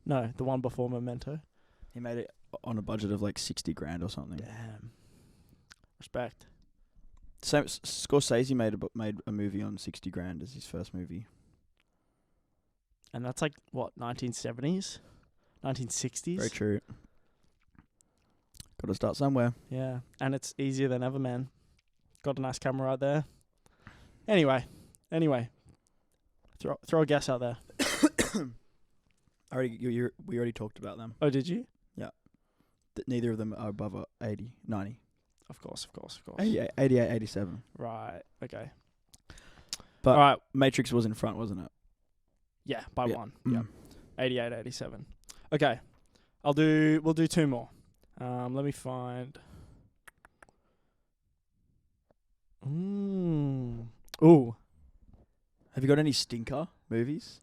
[SPEAKER 2] No, the one before Memento.
[SPEAKER 1] He made it on a budget of like $60,000 or something.
[SPEAKER 2] Damn. Respect.
[SPEAKER 1] Scorsese made a movie on $60,000 as his first movie.
[SPEAKER 2] And that's like, what, 1970s? 1960s?
[SPEAKER 1] Very true. Got to start somewhere.
[SPEAKER 2] Yeah. And it's easier than ever, man. Got a nice camera right there. Anyway. Throw a guess out there.
[SPEAKER 1] We already talked about them.
[SPEAKER 2] Oh, did you?
[SPEAKER 1] Neither of them are above 80, 90.
[SPEAKER 2] Of course.
[SPEAKER 1] 88, 87.
[SPEAKER 2] Right. Okay.
[SPEAKER 1] But
[SPEAKER 2] all right.
[SPEAKER 1] Matrix was in front, wasn't it?
[SPEAKER 2] Yeah, by one.
[SPEAKER 1] Mm.
[SPEAKER 2] Yeah. 88, 87. Okay. We'll do two more. Let me find. Ooh.
[SPEAKER 1] Have you got any stinker movies?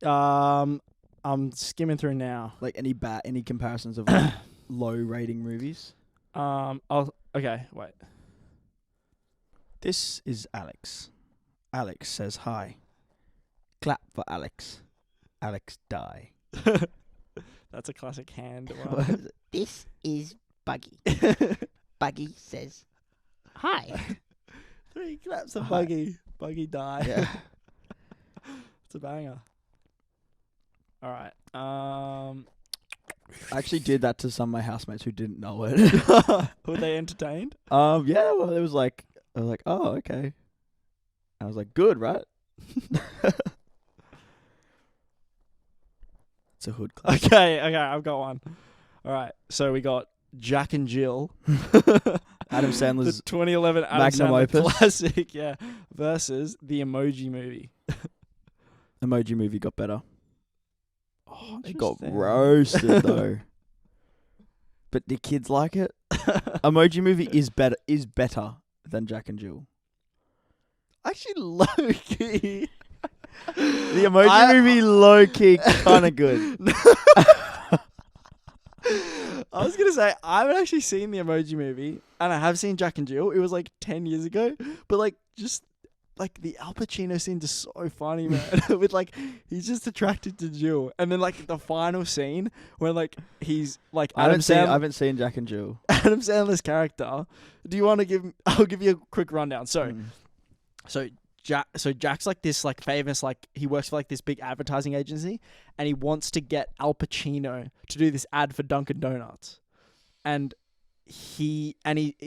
[SPEAKER 2] I'm skimming through now.
[SPEAKER 1] Like any comparisons of like low rating movies?
[SPEAKER 2] Okay, wait.
[SPEAKER 1] This is Alex. Alex says hi. Clap for Alex. Alex die.
[SPEAKER 2] That's a classic hand.
[SPEAKER 3] This is Buggy. Buggy says hi.
[SPEAKER 2] 3 claps of
[SPEAKER 1] Hi.
[SPEAKER 2] Buggy. Buggy die.
[SPEAKER 1] Yeah.
[SPEAKER 2] It's a banger. All right.
[SPEAKER 1] I actually did that to some of my housemates who didn't know it.
[SPEAKER 2] Were they entertained?
[SPEAKER 1] Yeah, well, it was like, I was like, oh, okay. I was like, good, right? It's a hood class.
[SPEAKER 2] Okay, I've got one. All right, so we got Jack and Jill.
[SPEAKER 1] Adam Sandler's
[SPEAKER 2] the 2011 Adam
[SPEAKER 1] magnum
[SPEAKER 2] Sandler
[SPEAKER 1] opus.
[SPEAKER 2] classic, yeah, versus the Emoji Movie.
[SPEAKER 1] Emoji Movie got better. Oh, it got
[SPEAKER 2] Interesting.
[SPEAKER 1] roasted though. But the kids like it. Emoji Movie is better than Jack and Jill.
[SPEAKER 2] Actually, low key.
[SPEAKER 1] The Emoji Movie low key kind of good.
[SPEAKER 2] I was gonna say I haven't actually seen the Emoji Movie, and I have seen Jack and Jill. It was like 10 years ago, but like just like the Al Pacino scene is so funny, man. With like he's just attracted to Jill, and then like the final scene where like he's like
[SPEAKER 1] I haven't seen Jack and Jill.
[SPEAKER 2] Adam Sandler's character. Do you want to give? I'll give you a quick rundown. So Jack's like this like famous like he works for like this big advertising agency, and he wants to get Al Pacino to do this ad for Dunkin' Donuts, and he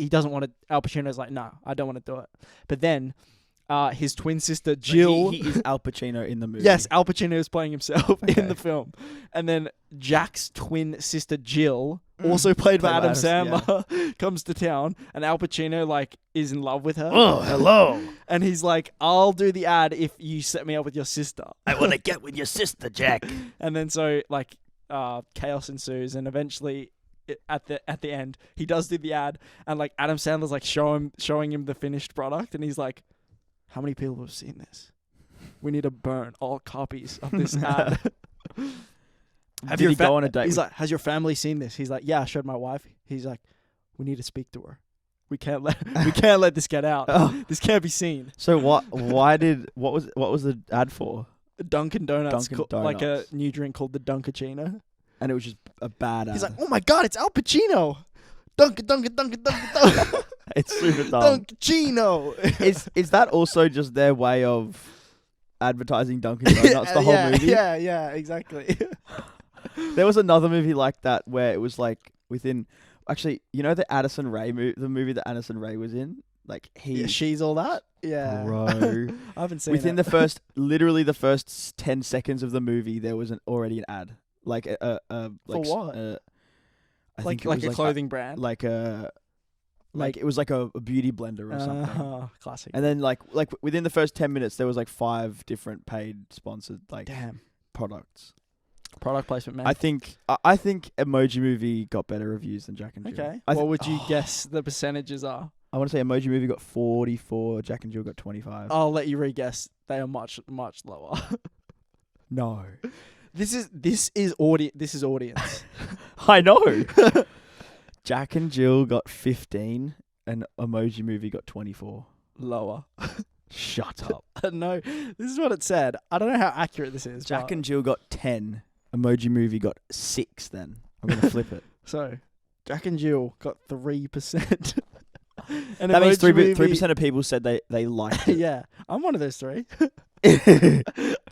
[SPEAKER 2] doesn't want to. Al Pacino's like, no, I don't want to do it. But then his twin sister Jill.
[SPEAKER 1] He is Al Pacino in the movie.
[SPEAKER 2] Yes, Al Pacino is playing himself
[SPEAKER 1] Okay.
[SPEAKER 2] in the film. And then Jack's twin sister Jill, also played by Adam Sandler, comes to town, and Al Pacino like is in love with her.
[SPEAKER 1] Oh, hello.
[SPEAKER 2] And he's like, "I'll do the ad if you set me up with your sister."
[SPEAKER 3] I want to get with your sister, Jack.
[SPEAKER 2] And then so like chaos ensues, and eventually at the end he does do the ad, and like Adam Sandler's like showing him the finished product, and he's like, "How many people have seen this? We need to burn all copies of this ad."
[SPEAKER 1] Did he go on a date?
[SPEAKER 2] He's like, "Has your family seen this?" He's like, "Yeah, I showed my wife." He's like, "We need to speak to her. We can't let this get out.
[SPEAKER 1] Oh.
[SPEAKER 2] This can't be seen."
[SPEAKER 1] So what was the ad for?
[SPEAKER 2] Dunkin' Donuts,
[SPEAKER 1] Dunkin'
[SPEAKER 2] like a
[SPEAKER 1] Donuts.
[SPEAKER 2] new drink called the Dunkachino.
[SPEAKER 1] And it was just a bad ad.
[SPEAKER 2] He's like, "Oh my god, it's Al Pacino! Dunkin'.
[SPEAKER 1] It's super dumb.
[SPEAKER 2] Dunkachino."
[SPEAKER 1] Is that also just their way of advertising Dunkin' Donuts the whole movie?
[SPEAKER 2] Yeah, exactly.
[SPEAKER 1] There was another movie like that where it was like within... Actually, you know the Addison Rae the movie that Addison Rae was in? Like he...
[SPEAKER 2] Yeah, she's all that? Yeah.
[SPEAKER 1] Bro.
[SPEAKER 2] I haven't seen
[SPEAKER 1] Within
[SPEAKER 2] it.
[SPEAKER 1] literally the first 10 seconds of the movie, there was already an ad. Like
[SPEAKER 2] For what?
[SPEAKER 1] I
[SPEAKER 2] like
[SPEAKER 1] think it was
[SPEAKER 2] a clothing brand?
[SPEAKER 1] Like
[SPEAKER 2] Like-
[SPEAKER 1] it was like a beauty blender or something.
[SPEAKER 2] Classic.
[SPEAKER 1] And then like within the first 10 minutes, there was like 5 different paid sponsored like
[SPEAKER 2] Damn.
[SPEAKER 1] products.
[SPEAKER 2] Product placement, man.
[SPEAKER 1] I think Emoji Movie got better reviews than Jack and Jill.
[SPEAKER 2] Okay.
[SPEAKER 1] I
[SPEAKER 2] What
[SPEAKER 1] th-
[SPEAKER 2] would you guess the percentages are?
[SPEAKER 1] I want to say Emoji Movie got 44, Jack and Jill got 25.
[SPEAKER 2] I'll let you re-guess. They are much, much lower.
[SPEAKER 1] No.
[SPEAKER 2] This is audience.
[SPEAKER 1] I know. Jack and Jill got 15 and Emoji Movie got 24.
[SPEAKER 2] Lower.
[SPEAKER 1] Shut up.
[SPEAKER 2] No, this is what it said. I don't know how accurate this is.
[SPEAKER 1] Jack
[SPEAKER 2] but-
[SPEAKER 1] and Jill got 10. Emoji Movie got 6 then. I'm going to flip it.
[SPEAKER 2] So, Jack and Jill got 3%. And
[SPEAKER 1] That means
[SPEAKER 2] Emoji Movie-
[SPEAKER 1] 3% of people said they liked it.
[SPEAKER 2] Yeah, I'm one of those 3. I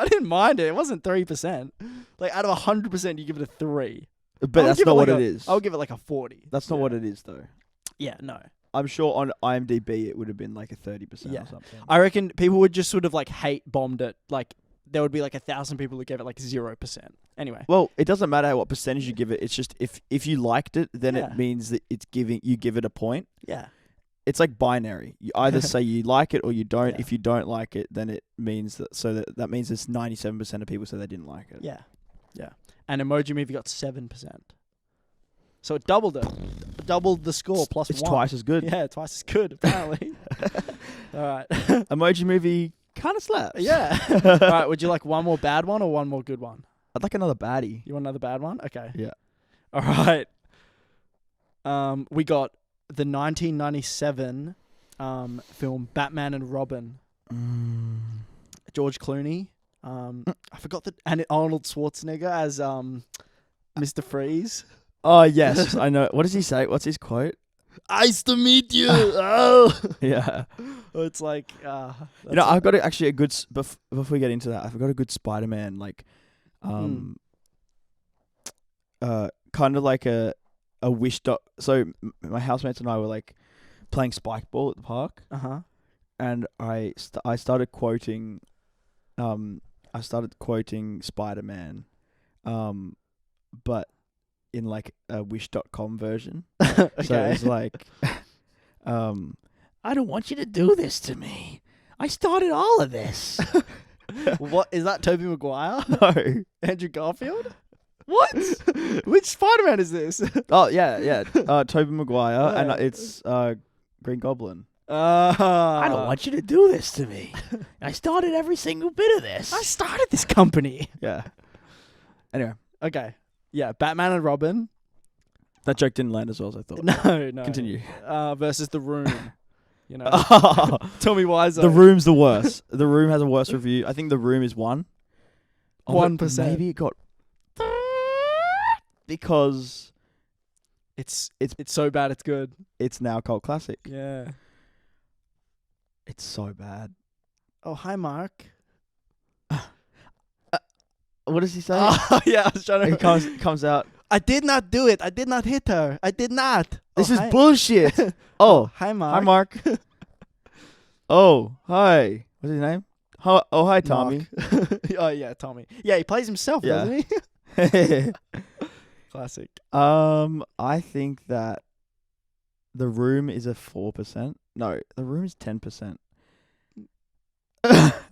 [SPEAKER 2] didn't mind it. It wasn't 3%. Like out of 100%, you give it a 3.
[SPEAKER 1] But
[SPEAKER 2] I would
[SPEAKER 1] that's
[SPEAKER 2] give
[SPEAKER 1] not
[SPEAKER 2] like
[SPEAKER 1] what
[SPEAKER 2] a-
[SPEAKER 1] it is.
[SPEAKER 2] I would give it like a 40.
[SPEAKER 1] That's not
[SPEAKER 2] Yeah.
[SPEAKER 1] what it is though.
[SPEAKER 2] Yeah, no.
[SPEAKER 1] I'm sure on IMDb it would have been like a 30%
[SPEAKER 2] Yeah.
[SPEAKER 1] or something.
[SPEAKER 2] I reckon people would just sort of like hate bombed it. Like there would be like 1,000 people who gave it like 0%. Anyway.
[SPEAKER 1] Well, it doesn't matter what percentage you give it. It's just if you liked it, then
[SPEAKER 2] Yeah.
[SPEAKER 1] it means that you give it a point.
[SPEAKER 2] Yeah.
[SPEAKER 1] It's like binary. You either say you like it or you don't.
[SPEAKER 2] Yeah.
[SPEAKER 1] If you don't like it, then it means that means it's 97% of people say they didn't like it.
[SPEAKER 2] Yeah. Yeah. And Emoji Movie got 7%. So it doubled it. Doubled the score plus
[SPEAKER 1] It's
[SPEAKER 2] 1.
[SPEAKER 1] twice as good.
[SPEAKER 2] Yeah, twice as good, apparently. All right.
[SPEAKER 1] Emoji Movie kind of slaps.
[SPEAKER 2] Yeah. All right, would you like one more bad one or one more good one?
[SPEAKER 1] I'd like another baddie.
[SPEAKER 2] You want another bad one? Okay.
[SPEAKER 1] Yeah.
[SPEAKER 2] All right. We got the 1997 film Batman and Robin. George Clooney. I forgot and Arnold Schwarzenegger as Mr. Freeze.
[SPEAKER 1] Oh yes, I know. What does he say? What's his quote?
[SPEAKER 2] Nice to meet you. Oh.
[SPEAKER 1] Yeah.
[SPEAKER 2] It's like
[SPEAKER 1] You know, I've got actually a good before we get into that. I've got a good Spider-Man like, kind of like a wish dot. So my housemates and I were like playing spike ball at the park, and I started quoting, Spider-Man, but in like a wish.com version.
[SPEAKER 2] Okay.
[SPEAKER 1] So it's like, I don't want you to do this to me. I started all of this.
[SPEAKER 2] What is that? Tobey Maguire?
[SPEAKER 1] No.
[SPEAKER 2] Andrew Garfield? What? Which Spider-Man is this?
[SPEAKER 1] Oh yeah. Tobey Maguire, and it's Green Goblin.
[SPEAKER 3] I don't want you to do this to me. I started every single bit of this.
[SPEAKER 2] I started this company.
[SPEAKER 1] Yeah. Anyway,
[SPEAKER 2] Okay. Yeah, Batman and Robin.
[SPEAKER 1] that joke didn't land as well as I thought.
[SPEAKER 2] No.
[SPEAKER 1] Continue.
[SPEAKER 2] Versus The Room. You know.
[SPEAKER 1] The
[SPEAKER 2] Tell me why.
[SPEAKER 1] Room's the worst. The Room has a worse review. I think The Room is 1.
[SPEAKER 2] 1%.
[SPEAKER 1] Maybe it got because
[SPEAKER 2] It's so bad it's good.
[SPEAKER 1] it's now a cult classic.
[SPEAKER 2] Yeah.
[SPEAKER 1] It's so bad.
[SPEAKER 2] Oh, hi, Mark.
[SPEAKER 1] What does he say?
[SPEAKER 2] Oh, yeah, I was trying
[SPEAKER 1] He
[SPEAKER 2] to...
[SPEAKER 1] comes out.
[SPEAKER 2] I did not do it. I did not hit her. I did not.
[SPEAKER 1] This
[SPEAKER 2] Oh,
[SPEAKER 1] is
[SPEAKER 2] hi.
[SPEAKER 1] bullshit. Oh,
[SPEAKER 2] Hi, Mark.
[SPEAKER 1] hi, Mark. Oh, hi. What's his name? Hi, Tommy.
[SPEAKER 2] Oh yeah, Tommy. Yeah, he plays himself,
[SPEAKER 1] Yeah.
[SPEAKER 2] doesn't he? Classic.
[SPEAKER 1] I think that The Room is a 4%. No, The Room is 10%.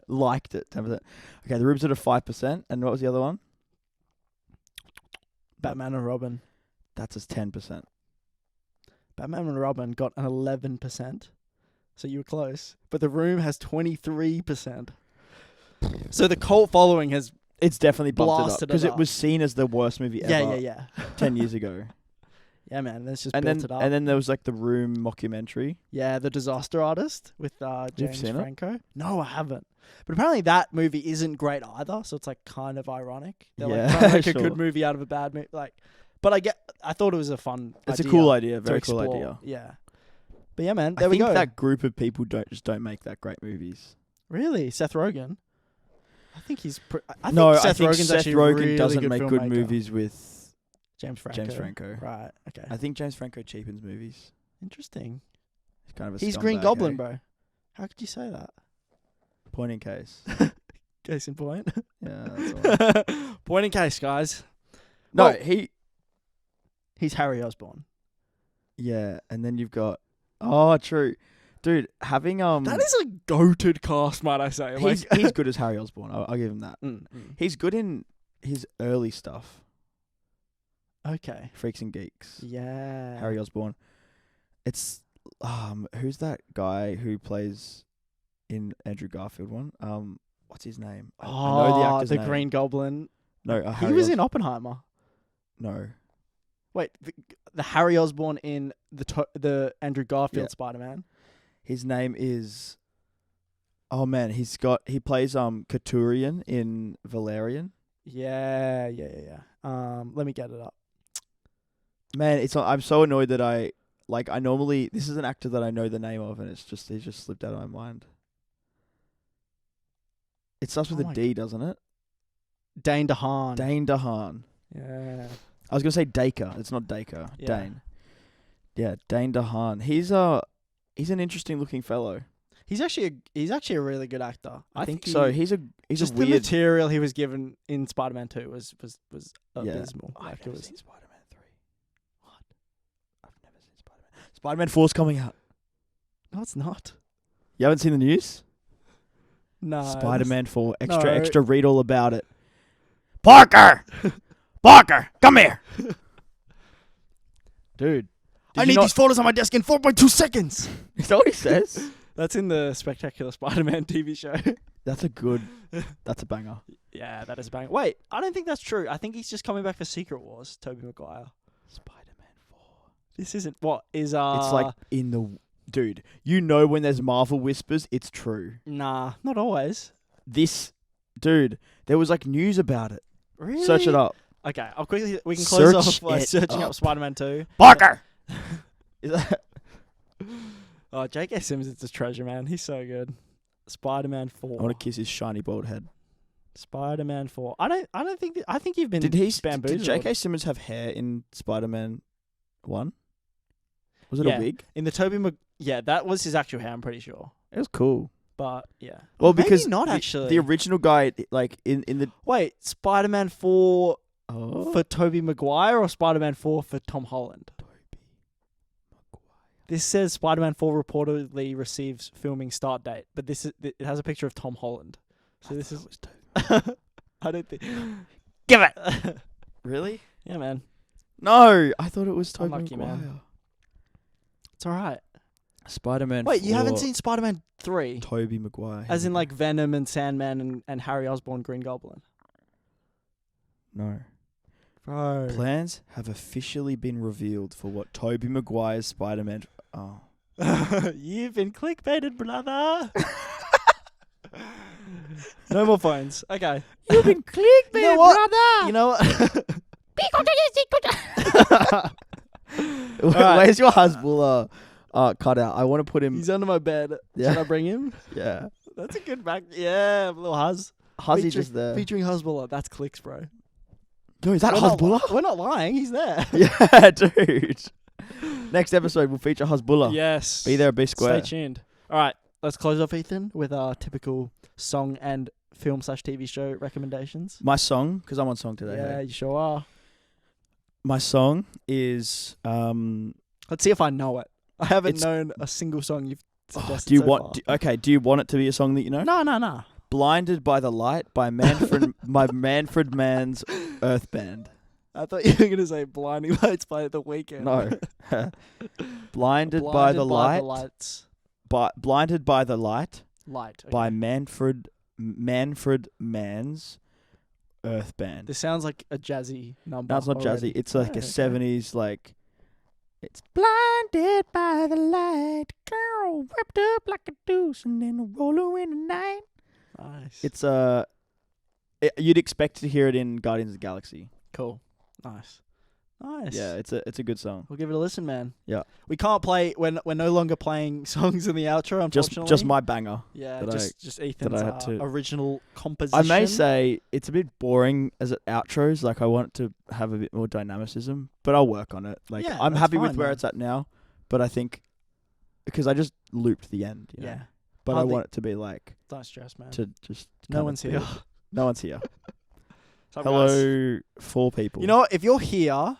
[SPEAKER 1] Liked it, 10%. Okay, The Room's at a 5%. And what was the other one?
[SPEAKER 2] Batman and Robin.
[SPEAKER 1] That's a 10%.
[SPEAKER 2] Batman and Robin got an 11%. So you were close. But The Room has 23%. So the cult following has...
[SPEAKER 1] It's definitely bumped it up
[SPEAKER 2] Blasted it
[SPEAKER 1] because it
[SPEAKER 2] up.
[SPEAKER 1] was seen as the worst movie ever.
[SPEAKER 2] Yeah.
[SPEAKER 1] 10 years ago.
[SPEAKER 2] Yeah, man. Let's just
[SPEAKER 1] And
[SPEAKER 2] built
[SPEAKER 1] then
[SPEAKER 2] it up.
[SPEAKER 1] and then there was like the Room mockumentary.
[SPEAKER 2] Yeah, The Disaster Artist with James
[SPEAKER 1] seen it?
[SPEAKER 2] Franco. No, I haven't. But apparently that movie isn't great either, so it's like kind of ironic. They're
[SPEAKER 1] Yeah,
[SPEAKER 2] like trying to make
[SPEAKER 1] sure.
[SPEAKER 2] a good movie out of a bad movie. Like, but I thought it was a fun
[SPEAKER 1] It's
[SPEAKER 2] idea
[SPEAKER 1] a cool idea,
[SPEAKER 2] to
[SPEAKER 1] very cool
[SPEAKER 2] explore.
[SPEAKER 1] idea.
[SPEAKER 2] Yeah. But yeah, man, there
[SPEAKER 1] I
[SPEAKER 2] we
[SPEAKER 1] think
[SPEAKER 2] go.
[SPEAKER 1] that group of people don't make that great movies.
[SPEAKER 2] Really? Seth Rogen? I think he's... I
[SPEAKER 1] No,
[SPEAKER 2] think Seth
[SPEAKER 1] I think
[SPEAKER 2] Rogen's
[SPEAKER 1] Seth
[SPEAKER 2] actually a
[SPEAKER 1] Rogen
[SPEAKER 2] really
[SPEAKER 1] doesn't
[SPEAKER 2] good
[SPEAKER 1] make good
[SPEAKER 2] filmmaker.
[SPEAKER 1] movies with
[SPEAKER 2] James Franco.
[SPEAKER 1] James Franco.
[SPEAKER 2] Right, okay.
[SPEAKER 1] I think James Franco cheapens movies.
[SPEAKER 2] Interesting.
[SPEAKER 1] He's kind of a
[SPEAKER 2] He's Green
[SPEAKER 1] scumbag,
[SPEAKER 2] Goblin,
[SPEAKER 1] eh?
[SPEAKER 2] bro. How could you say that?
[SPEAKER 1] Point in case.
[SPEAKER 2] Case in point.
[SPEAKER 1] Yeah, that's all.
[SPEAKER 2] Point in case, guys.
[SPEAKER 1] No,
[SPEAKER 2] Well-
[SPEAKER 1] he's
[SPEAKER 2] Harry Osborn.
[SPEAKER 1] yeah, and then you've got true. Dude, having
[SPEAKER 2] That is a goated cast, might I say.
[SPEAKER 1] he's good as Harry Osborn. I'll give him that.
[SPEAKER 2] Mm.
[SPEAKER 1] He's good in his early stuff.
[SPEAKER 2] Okay.
[SPEAKER 1] Freaks and Geeks.
[SPEAKER 2] Yeah.
[SPEAKER 1] Harry Osborn. It's who's that guy who plays in Andrew Garfield one? What's his name? I know the actor's
[SPEAKER 2] the
[SPEAKER 1] name.
[SPEAKER 2] Green Goblin.
[SPEAKER 1] No,
[SPEAKER 2] He
[SPEAKER 1] Harry
[SPEAKER 2] was in Oppenheimer.
[SPEAKER 1] No.
[SPEAKER 2] Wait, the Harry Osborn in the Andrew Garfield
[SPEAKER 1] Yeah.
[SPEAKER 2] Spider-Man.
[SPEAKER 1] His name is. Oh man, he plays Katurian in Valerian.
[SPEAKER 2] Yeah. Let me get it up.
[SPEAKER 1] Man, I'm so annoyed that I normally this is an actor that I know the name of and he's just slipped out of my mind. It starts with
[SPEAKER 2] Oh
[SPEAKER 1] a
[SPEAKER 2] my
[SPEAKER 1] D, doesn't it?
[SPEAKER 2] Dane DeHaan.
[SPEAKER 1] Dane DeHaan.
[SPEAKER 2] Yeah.
[SPEAKER 1] I was gonna say Dacre. It's not Dacre.
[SPEAKER 2] Yeah.
[SPEAKER 1] Dane. Yeah, Dane DeHaan. He's an interesting looking fellow.
[SPEAKER 2] He's actually a really good actor.
[SPEAKER 1] I think so. He's
[SPEAKER 2] Just
[SPEAKER 1] a
[SPEAKER 2] the
[SPEAKER 1] weird.
[SPEAKER 2] material he was given in Spider-Man 2 was abysmal.
[SPEAKER 1] I've
[SPEAKER 2] Like, it
[SPEAKER 1] never
[SPEAKER 2] was
[SPEAKER 1] seen Spider-Man 3. What? I've never seen Spider-Man. Spider-Man 4's coming out.
[SPEAKER 2] No, it's not.
[SPEAKER 1] You haven't seen the news?
[SPEAKER 2] No.
[SPEAKER 1] Spider-Man 4.
[SPEAKER 2] No.
[SPEAKER 1] Extra. Read all about it. Parker! Parker, come here! Dude.
[SPEAKER 2] I need these photos on my desk in 4.2 seconds.
[SPEAKER 1] Is that what he says?
[SPEAKER 2] That's in the Spectacular Spider-Man TV show.
[SPEAKER 1] That's a banger.
[SPEAKER 2] Yeah, that is a bang. Wait, I don't think that's true. I think he's just coming back for Secret Wars, Tobey Maguire.
[SPEAKER 1] Spider-Man 4.
[SPEAKER 2] This isn't what is
[SPEAKER 1] It's like in the... Dude, you know when there's Marvel whispers, it's true.
[SPEAKER 2] Nah, not always.
[SPEAKER 1] Dude, there was like news about it.
[SPEAKER 2] Really?
[SPEAKER 1] Search it up.
[SPEAKER 2] Okay, we can close
[SPEAKER 1] Search
[SPEAKER 2] off by
[SPEAKER 1] it
[SPEAKER 2] searching
[SPEAKER 1] up.
[SPEAKER 2] up Spider-Man 2.
[SPEAKER 1] Parker! Is that...
[SPEAKER 2] Oh, J.K. Simmons is a treasure, man. He's so good. Spider-Man 4.
[SPEAKER 1] I want to kiss his shiny bald head.
[SPEAKER 2] Spider-Man 4. I think you've been bamboozled.
[SPEAKER 1] Did J.K. Simmons have hair in Spider-Man 1? Was it
[SPEAKER 2] Yeah.
[SPEAKER 1] a wig?
[SPEAKER 2] In the yeah, that was his actual hair, I'm pretty sure.
[SPEAKER 1] It was cool.
[SPEAKER 2] But yeah.
[SPEAKER 1] Well,
[SPEAKER 2] Maybe
[SPEAKER 1] because
[SPEAKER 2] not
[SPEAKER 1] the,
[SPEAKER 2] actually.
[SPEAKER 1] the original guy, like in the
[SPEAKER 2] Wait, Spider-Man 4
[SPEAKER 1] oh,
[SPEAKER 2] for Tobey Maguire or Spider-Man 4 for Tom Holland? This says Spider-Man 4 reportedly receives filming start date, but it has a picture of Tom Holland. So this is I don't think.
[SPEAKER 1] Give it. Really?
[SPEAKER 2] Yeah, man.
[SPEAKER 1] No, I thought it was Tobey
[SPEAKER 2] Unlucky,
[SPEAKER 1] Maguire.
[SPEAKER 2] man. It's all right.
[SPEAKER 1] Spider-Man.
[SPEAKER 2] Wait, you
[SPEAKER 1] 4,
[SPEAKER 2] haven't seen Spider-Man 3?
[SPEAKER 1] Tobey Maguire?
[SPEAKER 2] As in like Venom and Sandman and Harry Osborn Green Goblin?
[SPEAKER 1] No.
[SPEAKER 2] Bro.
[SPEAKER 1] Plans have officially been revealed for what Tobey Maguire's Spider-Man. Oh.
[SPEAKER 2] You've been clickbaited, brother. No more phones. Okay.
[SPEAKER 3] You've been clickbait,
[SPEAKER 2] You know what?
[SPEAKER 3] brother.
[SPEAKER 2] You know what? Alright.
[SPEAKER 1] Where's your Hasbulla cut out? I want to put him.
[SPEAKER 2] He's under my bed.
[SPEAKER 1] Yeah.
[SPEAKER 2] Should I bring him?
[SPEAKER 1] Yeah.
[SPEAKER 2] That's a good back. Yeah, little Huz.
[SPEAKER 1] Huzzy just there.
[SPEAKER 2] Featuring Hasbulla. That's clicks, bro.
[SPEAKER 1] No, is that
[SPEAKER 2] We're not
[SPEAKER 1] Hasbulla?
[SPEAKER 2] We're not lying. He's there.
[SPEAKER 1] Yeah, dude. Next episode, we'll feature Hasbulla.
[SPEAKER 2] Yes.
[SPEAKER 1] Be there, be square.
[SPEAKER 2] Stay tuned. All right. let's close off, Ethan, with our typical song and film/TV show recommendations.
[SPEAKER 1] My song, because I'm on song today.
[SPEAKER 2] Yeah,
[SPEAKER 1] hey?
[SPEAKER 2] you sure are.
[SPEAKER 1] My song is
[SPEAKER 2] Let's see if I know it. I haven't known a single song you've suggested.
[SPEAKER 1] do you
[SPEAKER 2] so
[SPEAKER 1] want
[SPEAKER 2] far.
[SPEAKER 1] do you want it to be a song that you know?
[SPEAKER 2] No.
[SPEAKER 1] Blinded by the Light by Manfred Mann's Earth Band.
[SPEAKER 2] I thought you were going to say Blinding Lights by The Weeknd.
[SPEAKER 1] No. Blinded by the Light.
[SPEAKER 2] Lights.
[SPEAKER 1] Blinded by the Light
[SPEAKER 2] Light. Okay.
[SPEAKER 1] by Manfred Mann's Earth Band.
[SPEAKER 2] This sounds like a jazzy number.
[SPEAKER 1] No, it's not
[SPEAKER 2] already.
[SPEAKER 1] jazzy. It's like
[SPEAKER 2] Okay.
[SPEAKER 1] a 70s, like... It's blinded by the light, girl, wrapped up like a deuce, and then a roller in the night.
[SPEAKER 2] Nice.
[SPEAKER 1] It's you'd expect to hear it in Guardians of the Galaxy.
[SPEAKER 2] cool. Nice.
[SPEAKER 1] Yeah, it's a good song.
[SPEAKER 2] We'll give it a listen, man.
[SPEAKER 1] Yeah.
[SPEAKER 2] We can't play. We're no longer playing songs in the outro, unfortunately.
[SPEAKER 1] Just my banger.
[SPEAKER 2] Yeah,
[SPEAKER 1] that
[SPEAKER 2] just Ethan's
[SPEAKER 1] I had to-
[SPEAKER 2] original composition.
[SPEAKER 1] I may say it's a bit boring as it outros. Like I want it to have a bit more dynamicism, but I'll work on it. Like
[SPEAKER 2] Yeah,
[SPEAKER 1] I'm
[SPEAKER 2] that's
[SPEAKER 1] happy with
[SPEAKER 2] fine,
[SPEAKER 1] where
[SPEAKER 2] man.
[SPEAKER 1] it's at now, but I think because I just looped the end. You know?
[SPEAKER 2] Yeah.
[SPEAKER 1] But I
[SPEAKER 2] Hardly-
[SPEAKER 1] want it to be like
[SPEAKER 2] Don't stress, man.
[SPEAKER 1] to just.
[SPEAKER 2] No
[SPEAKER 1] kind
[SPEAKER 2] one's
[SPEAKER 1] of
[SPEAKER 2] here.
[SPEAKER 1] be- No one's here.
[SPEAKER 2] What's up, guys?
[SPEAKER 1] Hello, 4 people.
[SPEAKER 2] You know what? If you're here,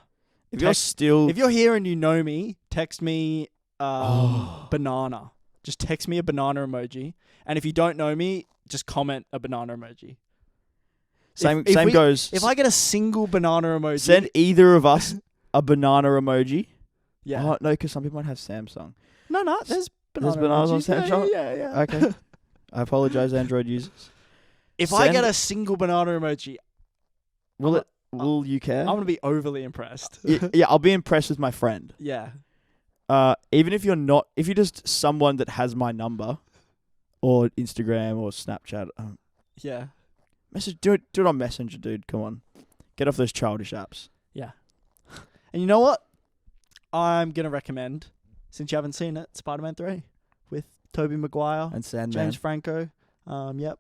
[SPEAKER 1] if you're still,
[SPEAKER 2] if you're here and you know me, text me banana. Just text me a banana emoji. And if you don't know me, just comment a banana emoji.
[SPEAKER 1] same
[SPEAKER 2] if we-
[SPEAKER 1] goes.
[SPEAKER 2] If I get a single banana emoji,
[SPEAKER 1] send either of us a banana emoji.
[SPEAKER 2] yeah.
[SPEAKER 1] Oh, no, because some people might have Samsung.
[SPEAKER 2] No, there's banana
[SPEAKER 1] There's bananas on
[SPEAKER 2] emojis.
[SPEAKER 1] Samsung?
[SPEAKER 2] Yeah.
[SPEAKER 1] Okay. I apologize, Android users.
[SPEAKER 2] If I
[SPEAKER 1] Send-
[SPEAKER 2] get a single banana emoji,
[SPEAKER 1] Will you care?
[SPEAKER 2] I'm gonna be overly impressed.
[SPEAKER 1] Yeah, I'll be impressed with my friend.
[SPEAKER 2] Yeah.
[SPEAKER 1] Even if you're not, if you're just someone that has my number, or Instagram or Snapchat,
[SPEAKER 2] Yeah.
[SPEAKER 1] do it on Messenger, dude. Come on, get off those childish apps.
[SPEAKER 2] Yeah. And you know what? I'm gonna recommend, since you haven't seen it, Spider-Man 3 with Tobey Maguire,
[SPEAKER 1] And Sandman,
[SPEAKER 2] James Franco. Yep.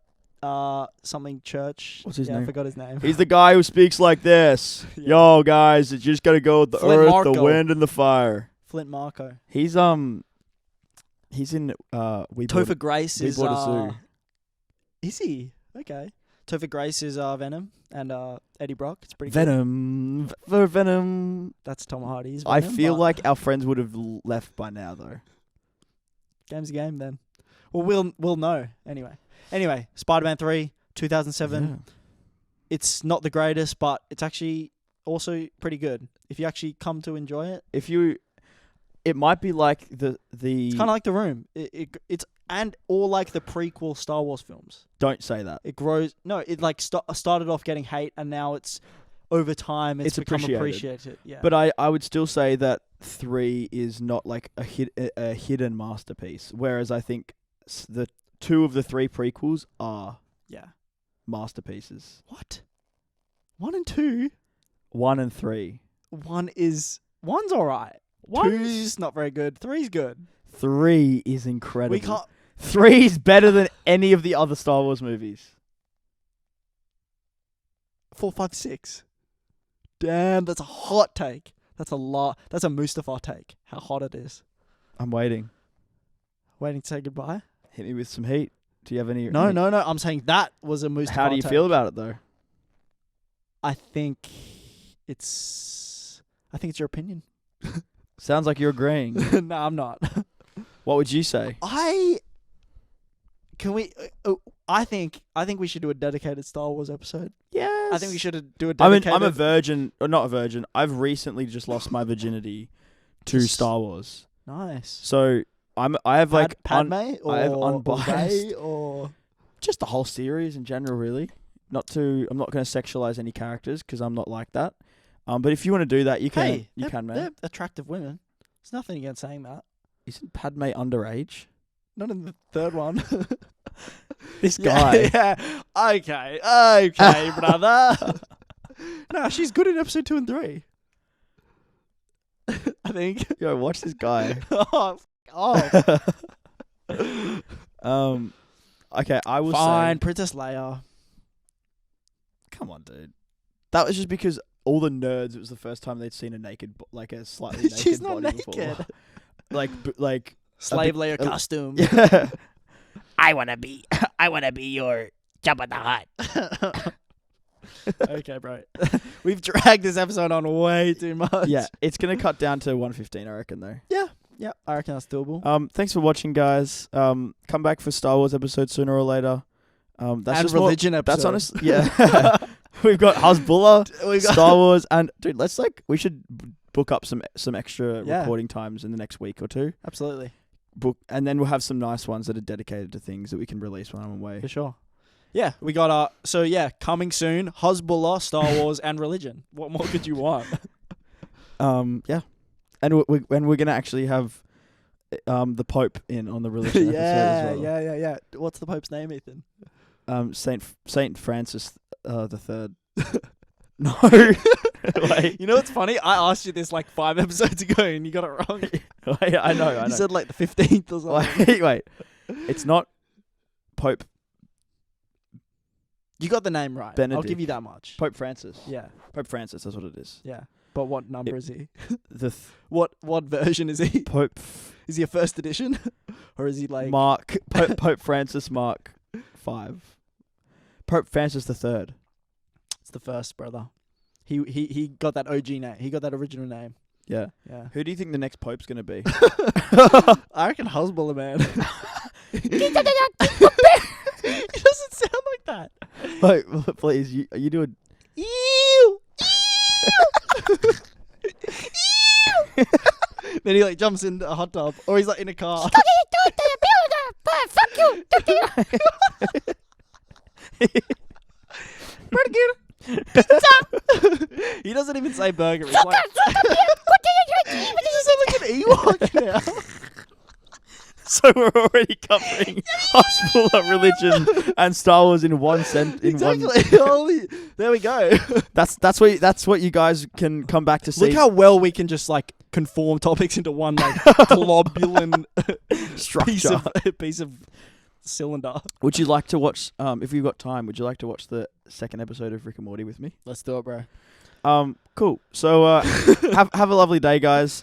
[SPEAKER 2] Something Church.
[SPEAKER 1] What's his
[SPEAKER 2] I
[SPEAKER 1] name?
[SPEAKER 2] forgot his name.
[SPEAKER 1] he's the guy who speaks like this.
[SPEAKER 2] Yeah.
[SPEAKER 1] Yo, guys, it's just gotta go with the
[SPEAKER 2] Flint
[SPEAKER 1] earth,
[SPEAKER 2] Marko.
[SPEAKER 1] the wind, and the fire.
[SPEAKER 2] Flint Marko.
[SPEAKER 1] He's in
[SPEAKER 2] Topher Grace
[SPEAKER 1] we
[SPEAKER 2] is.
[SPEAKER 1] bought a zoo.
[SPEAKER 2] Is he? Okay. Topher Grace is Venom and Eddie Brock. It's pretty good.
[SPEAKER 1] Venom for Venom.
[SPEAKER 2] That's Tom Hardy's.
[SPEAKER 1] I
[SPEAKER 2] Venom,
[SPEAKER 1] feel
[SPEAKER 2] but
[SPEAKER 1] like our friends would have left by now, though.
[SPEAKER 2] game's a game then. Well, we'll know anyway. Spider-Man 3, 2007.
[SPEAKER 1] Yeah.
[SPEAKER 2] It's not the greatest, but it's actually also pretty good if you actually come to enjoy it.
[SPEAKER 1] It might be like the
[SPEAKER 2] It's kind of like The Room. It's or like the prequel Star Wars films.
[SPEAKER 1] don't say that.
[SPEAKER 2] It grows. No, it like started off getting hate, and now it's over time it's become appreciated. Yeah,
[SPEAKER 1] But I would still say that 3 is not like a hidden masterpiece, whereas I think the 2 of the 3 prequels are
[SPEAKER 2] yeah.
[SPEAKER 1] masterpieces.
[SPEAKER 2] What? 1 and 2.
[SPEAKER 1] 1 and 3.
[SPEAKER 2] One's alright. 2's not very good. 3's good.
[SPEAKER 1] 3 is incredible.
[SPEAKER 2] We can't.
[SPEAKER 1] 3 is better than any of the other Star Wars movies.
[SPEAKER 2] 4, 5, 6. Damn, that's a hot take. That's a lot. That's a Mustafar take. How hot it is.
[SPEAKER 1] I'm waiting.
[SPEAKER 2] Waiting to say goodbye.
[SPEAKER 1] Hit me with some heat. Do you have any?
[SPEAKER 2] No. I'm saying that was a Mustafar.
[SPEAKER 1] How do you
[SPEAKER 2] take.
[SPEAKER 1] feel about it though?
[SPEAKER 2] I think it's your opinion.
[SPEAKER 1] Sounds like you're agreeing.
[SPEAKER 2] No, I'm not.
[SPEAKER 1] What would you say?
[SPEAKER 2] I think we should do a dedicated Star Wars episode.
[SPEAKER 1] Yes.
[SPEAKER 2] I think we should do a dedicated.
[SPEAKER 1] I'm a virgin, or not a virgin. I've recently just lost my virginity to Star Wars.
[SPEAKER 2] Nice.
[SPEAKER 1] So I have like
[SPEAKER 2] Padme
[SPEAKER 1] I have unbiased-
[SPEAKER 2] Rey or
[SPEAKER 1] just the whole series in general, really. I'm not going to sexualize any characters because I'm not like that. But if you want to do that, you can.
[SPEAKER 2] hey,
[SPEAKER 1] You can, man.
[SPEAKER 2] They're attractive women. There's nothing against saying that.
[SPEAKER 1] Isn't Padme underage?
[SPEAKER 2] Not in the third one.
[SPEAKER 1] This guy.
[SPEAKER 2] Yeah. Okay, brother. No, she's good in episode 2 and 3. I think.
[SPEAKER 1] Yo, watch this guy.
[SPEAKER 2] Oh.
[SPEAKER 1] Okay, I will
[SPEAKER 2] Fine,
[SPEAKER 1] say.
[SPEAKER 2] Princess Leia.
[SPEAKER 1] Come on, dude. That was just because all the nerds. It was the first time they'd seen a naked, like a slightly naked
[SPEAKER 2] She's not
[SPEAKER 1] body
[SPEAKER 2] naked.
[SPEAKER 1] before. like
[SPEAKER 2] Slave
[SPEAKER 1] bit-
[SPEAKER 2] Leia costume.
[SPEAKER 1] Yeah.
[SPEAKER 3] I wanna be your Jabba the Hutt.
[SPEAKER 2] Okay, bro. We've dragged this episode on way too much.
[SPEAKER 1] Yeah, it's gonna cut down to 1:15, I reckon, though.
[SPEAKER 2] Yeah, I reckon that's doable.
[SPEAKER 1] Thanks for watching, guys. Come back for Star Wars episode sooner or later. That's
[SPEAKER 2] And
[SPEAKER 1] just
[SPEAKER 2] religion
[SPEAKER 1] more,
[SPEAKER 2] episode.
[SPEAKER 1] That's honest. Yeah, we've got Hasbulla, Star Wars, and dude, we should book up some extra recording times in the next week or two.
[SPEAKER 2] Absolutely.
[SPEAKER 1] And then we'll have some nice ones that are dedicated to things that we can release when I'm away.
[SPEAKER 2] For sure. Yeah, we got coming soon, Hasbulla, Star Wars, and religion. What more could you want?
[SPEAKER 1] Yeah, and we're gonna actually have the Pope in on the religion episode as well.
[SPEAKER 2] Yeah. What's the Pope's name, Ethan?
[SPEAKER 1] Saint Francis the Third. No, wait.
[SPEAKER 2] You know what's funny? I asked you this like 5 episodes ago, and you got it wrong.
[SPEAKER 1] Wait, I know.
[SPEAKER 2] You said like the 15th or something.
[SPEAKER 1] Wait. It's not Pope.
[SPEAKER 2] You got the name right.
[SPEAKER 1] Benedict.
[SPEAKER 2] I'll give you that much.
[SPEAKER 1] Pope Francis.
[SPEAKER 2] Yeah.
[SPEAKER 1] Pope Francis. That's what it is.
[SPEAKER 2] Yeah. But what number is he?
[SPEAKER 1] What
[SPEAKER 2] What version is he?
[SPEAKER 1] Pope?
[SPEAKER 2] Is he a first edition, or is he like
[SPEAKER 1] Mark Pope Francis Mark 5. Pope Francis the Third.
[SPEAKER 2] It's the first, brother. He got that OG name. He got that original name.
[SPEAKER 1] Yeah.
[SPEAKER 2] Yeah.
[SPEAKER 1] Who do you think the next Pope's gonna be?
[SPEAKER 2] I reckon Hasbulla, man. He doesn't sound like that.
[SPEAKER 1] Wait, please, you do it.
[SPEAKER 2] Ew! Then he like jumps in a hot tub, or he's like in a car.
[SPEAKER 3] Fuck you.
[SPEAKER 2] He doesn't even say burger. He's like, he just sounds like an Ewok now.
[SPEAKER 1] So we're already covering Hasbulla, religion, and Star Wars in one
[SPEAKER 2] Exactly. Holy, there we go.
[SPEAKER 1] That's what you guys can come back to see.
[SPEAKER 2] Look how well we can just like conform topics into one like globulin
[SPEAKER 1] structure.
[SPEAKER 2] piece of cylinder.
[SPEAKER 1] Would you like to watch? If you've got time, would you like to watch the second episode of Rick and Morty with me?
[SPEAKER 2] Let's do it, bro.
[SPEAKER 1] Cool. So have a lovely day, guys.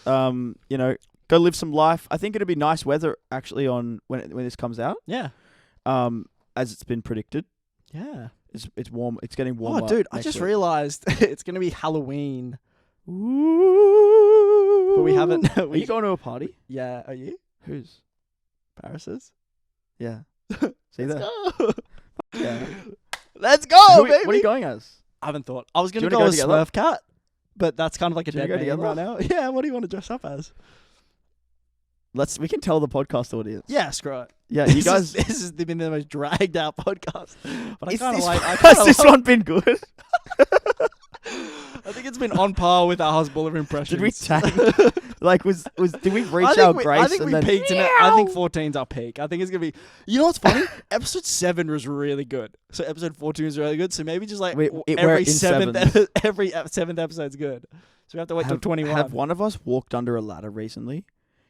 [SPEAKER 1] Go live some life. I think it'll be nice weather actually on when this comes out.
[SPEAKER 2] Yeah.
[SPEAKER 1] As it's been predicted.
[SPEAKER 2] Yeah.
[SPEAKER 1] It's warm. It's getting warmer.
[SPEAKER 2] Oh, dude, I
[SPEAKER 1] next
[SPEAKER 2] just
[SPEAKER 1] week.
[SPEAKER 2] realized it's gonna be Halloween.
[SPEAKER 1] Ooh.
[SPEAKER 2] But we haven't.
[SPEAKER 1] Are you going to a party?
[SPEAKER 2] Yeah. Are you?
[SPEAKER 1] Whose?
[SPEAKER 2] Paris's?
[SPEAKER 1] Yeah. See
[SPEAKER 2] Let's
[SPEAKER 1] that?
[SPEAKER 2] go.
[SPEAKER 1] Yeah.
[SPEAKER 2] Let's go, baby.
[SPEAKER 1] What are you going as?
[SPEAKER 2] I haven't thought. I was
[SPEAKER 1] Do
[SPEAKER 2] gonna
[SPEAKER 1] you
[SPEAKER 2] go
[SPEAKER 1] wanna
[SPEAKER 2] as
[SPEAKER 1] go together?
[SPEAKER 2] Smurf Cat, but that's kind of like a
[SPEAKER 1] Do you
[SPEAKER 2] dead
[SPEAKER 1] wanna go
[SPEAKER 2] name right now. Yeah. What do you want to dress up as?
[SPEAKER 1] We can tell the podcast audience.
[SPEAKER 2] Yeah. Screw it.
[SPEAKER 1] Yeah, you guys.
[SPEAKER 2] This has been the most dragged out podcast. But I kind of like.
[SPEAKER 1] Has this one been good?
[SPEAKER 2] I think it's been on par with our Hasbulla impressions.
[SPEAKER 1] Did we tag? Did we reach our grace?
[SPEAKER 2] I think we peaked in it. I think 14's our peak. I think it's gonna be. You know what's funny? Episode 7 was really good. So episode 14 was really good. So maybe just like
[SPEAKER 1] We're
[SPEAKER 2] every
[SPEAKER 1] in
[SPEAKER 2] seventh
[SPEAKER 1] sevens.
[SPEAKER 2] every 7th episode's good. So we have to wait till 21.
[SPEAKER 1] Have one of us walked under a ladder recently?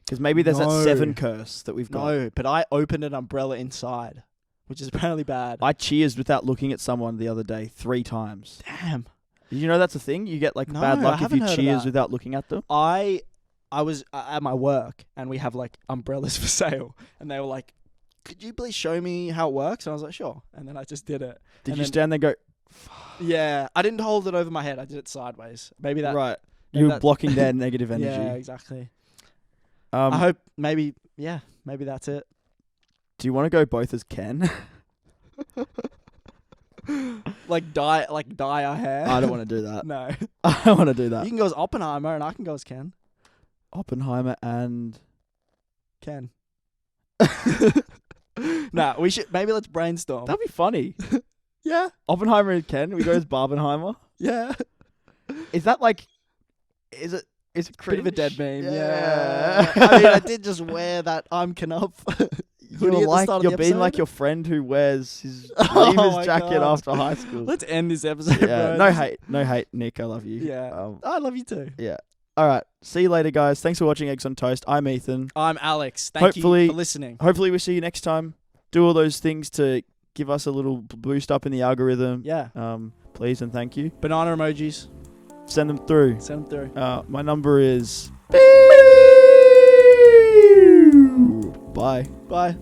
[SPEAKER 1] Because maybe there's
[SPEAKER 2] No.
[SPEAKER 1] that 7 curse that we've got.
[SPEAKER 2] No, but I opened an umbrella inside, which is apparently bad.
[SPEAKER 1] I cheersed without looking at someone the other day 3 times.
[SPEAKER 2] Damn.
[SPEAKER 1] Did you know that's a thing? You get like
[SPEAKER 2] No,
[SPEAKER 1] bad
[SPEAKER 2] I
[SPEAKER 1] luck if
[SPEAKER 2] haven't
[SPEAKER 1] you
[SPEAKER 2] heard of
[SPEAKER 1] cheers
[SPEAKER 2] that.
[SPEAKER 1] without looking at them.
[SPEAKER 2] I was at my work and we have like umbrellas for sale, and they were like, "Could you please show me how it works?" And I was like, "Sure." And then I just did it.
[SPEAKER 1] Did
[SPEAKER 2] And
[SPEAKER 1] you
[SPEAKER 2] then-
[SPEAKER 1] stand there and go,
[SPEAKER 2] Yeah, I didn't hold it over my head. I did it sideways. Maybe that.
[SPEAKER 1] right?
[SPEAKER 2] maybe
[SPEAKER 1] You were
[SPEAKER 2] that-
[SPEAKER 1] blocking their negative energy.
[SPEAKER 2] Yeah, exactly.
[SPEAKER 1] I
[SPEAKER 2] I hope maybe that's it.
[SPEAKER 1] Do you want to go both as Ken?
[SPEAKER 2] Like dye our hair.
[SPEAKER 1] I don't want to do that.
[SPEAKER 2] No.
[SPEAKER 1] I don't want to do
[SPEAKER 2] You
[SPEAKER 1] that.
[SPEAKER 2] can go as Oppenheimer and I can go as Ken.
[SPEAKER 1] Oppenheimer and
[SPEAKER 2] Ken. Nah, maybe let's brainstorm.
[SPEAKER 1] that'd be funny.
[SPEAKER 2] Yeah.
[SPEAKER 1] Oppenheimer and Ken. We go as Barbenheimer.
[SPEAKER 2] Yeah.
[SPEAKER 1] Is that like? Is it
[SPEAKER 2] Bit
[SPEAKER 1] cringe?
[SPEAKER 2] of a dead meme.
[SPEAKER 1] Yeah.
[SPEAKER 2] I mean, I did just wear that I'm Knuff.
[SPEAKER 1] You're
[SPEAKER 2] Hoodie
[SPEAKER 1] being like your friend who wears his
[SPEAKER 2] Oh
[SPEAKER 1] Leavers
[SPEAKER 2] my
[SPEAKER 1] jacket
[SPEAKER 2] God.
[SPEAKER 1] after high school.
[SPEAKER 2] Let's end this episode,
[SPEAKER 1] Yeah,
[SPEAKER 2] bro.
[SPEAKER 1] no hate, Nick. I love you.
[SPEAKER 2] Yeah. I love you too.
[SPEAKER 1] Yeah. All right. See you later, guys. Thanks for watching Eggs on Toast. I'm Ethan.
[SPEAKER 2] I'm Alex. Thank
[SPEAKER 1] Hopefully-
[SPEAKER 2] you for listening.
[SPEAKER 1] Hopefully, we'll see you next time. Do all those things to give us a little boost up in the algorithm.
[SPEAKER 2] Yeah.
[SPEAKER 1] Please and thank you.
[SPEAKER 2] Banana emojis.
[SPEAKER 1] Send them through.
[SPEAKER 2] Send them through.
[SPEAKER 1] My number is. Bye.
[SPEAKER 2] Bye.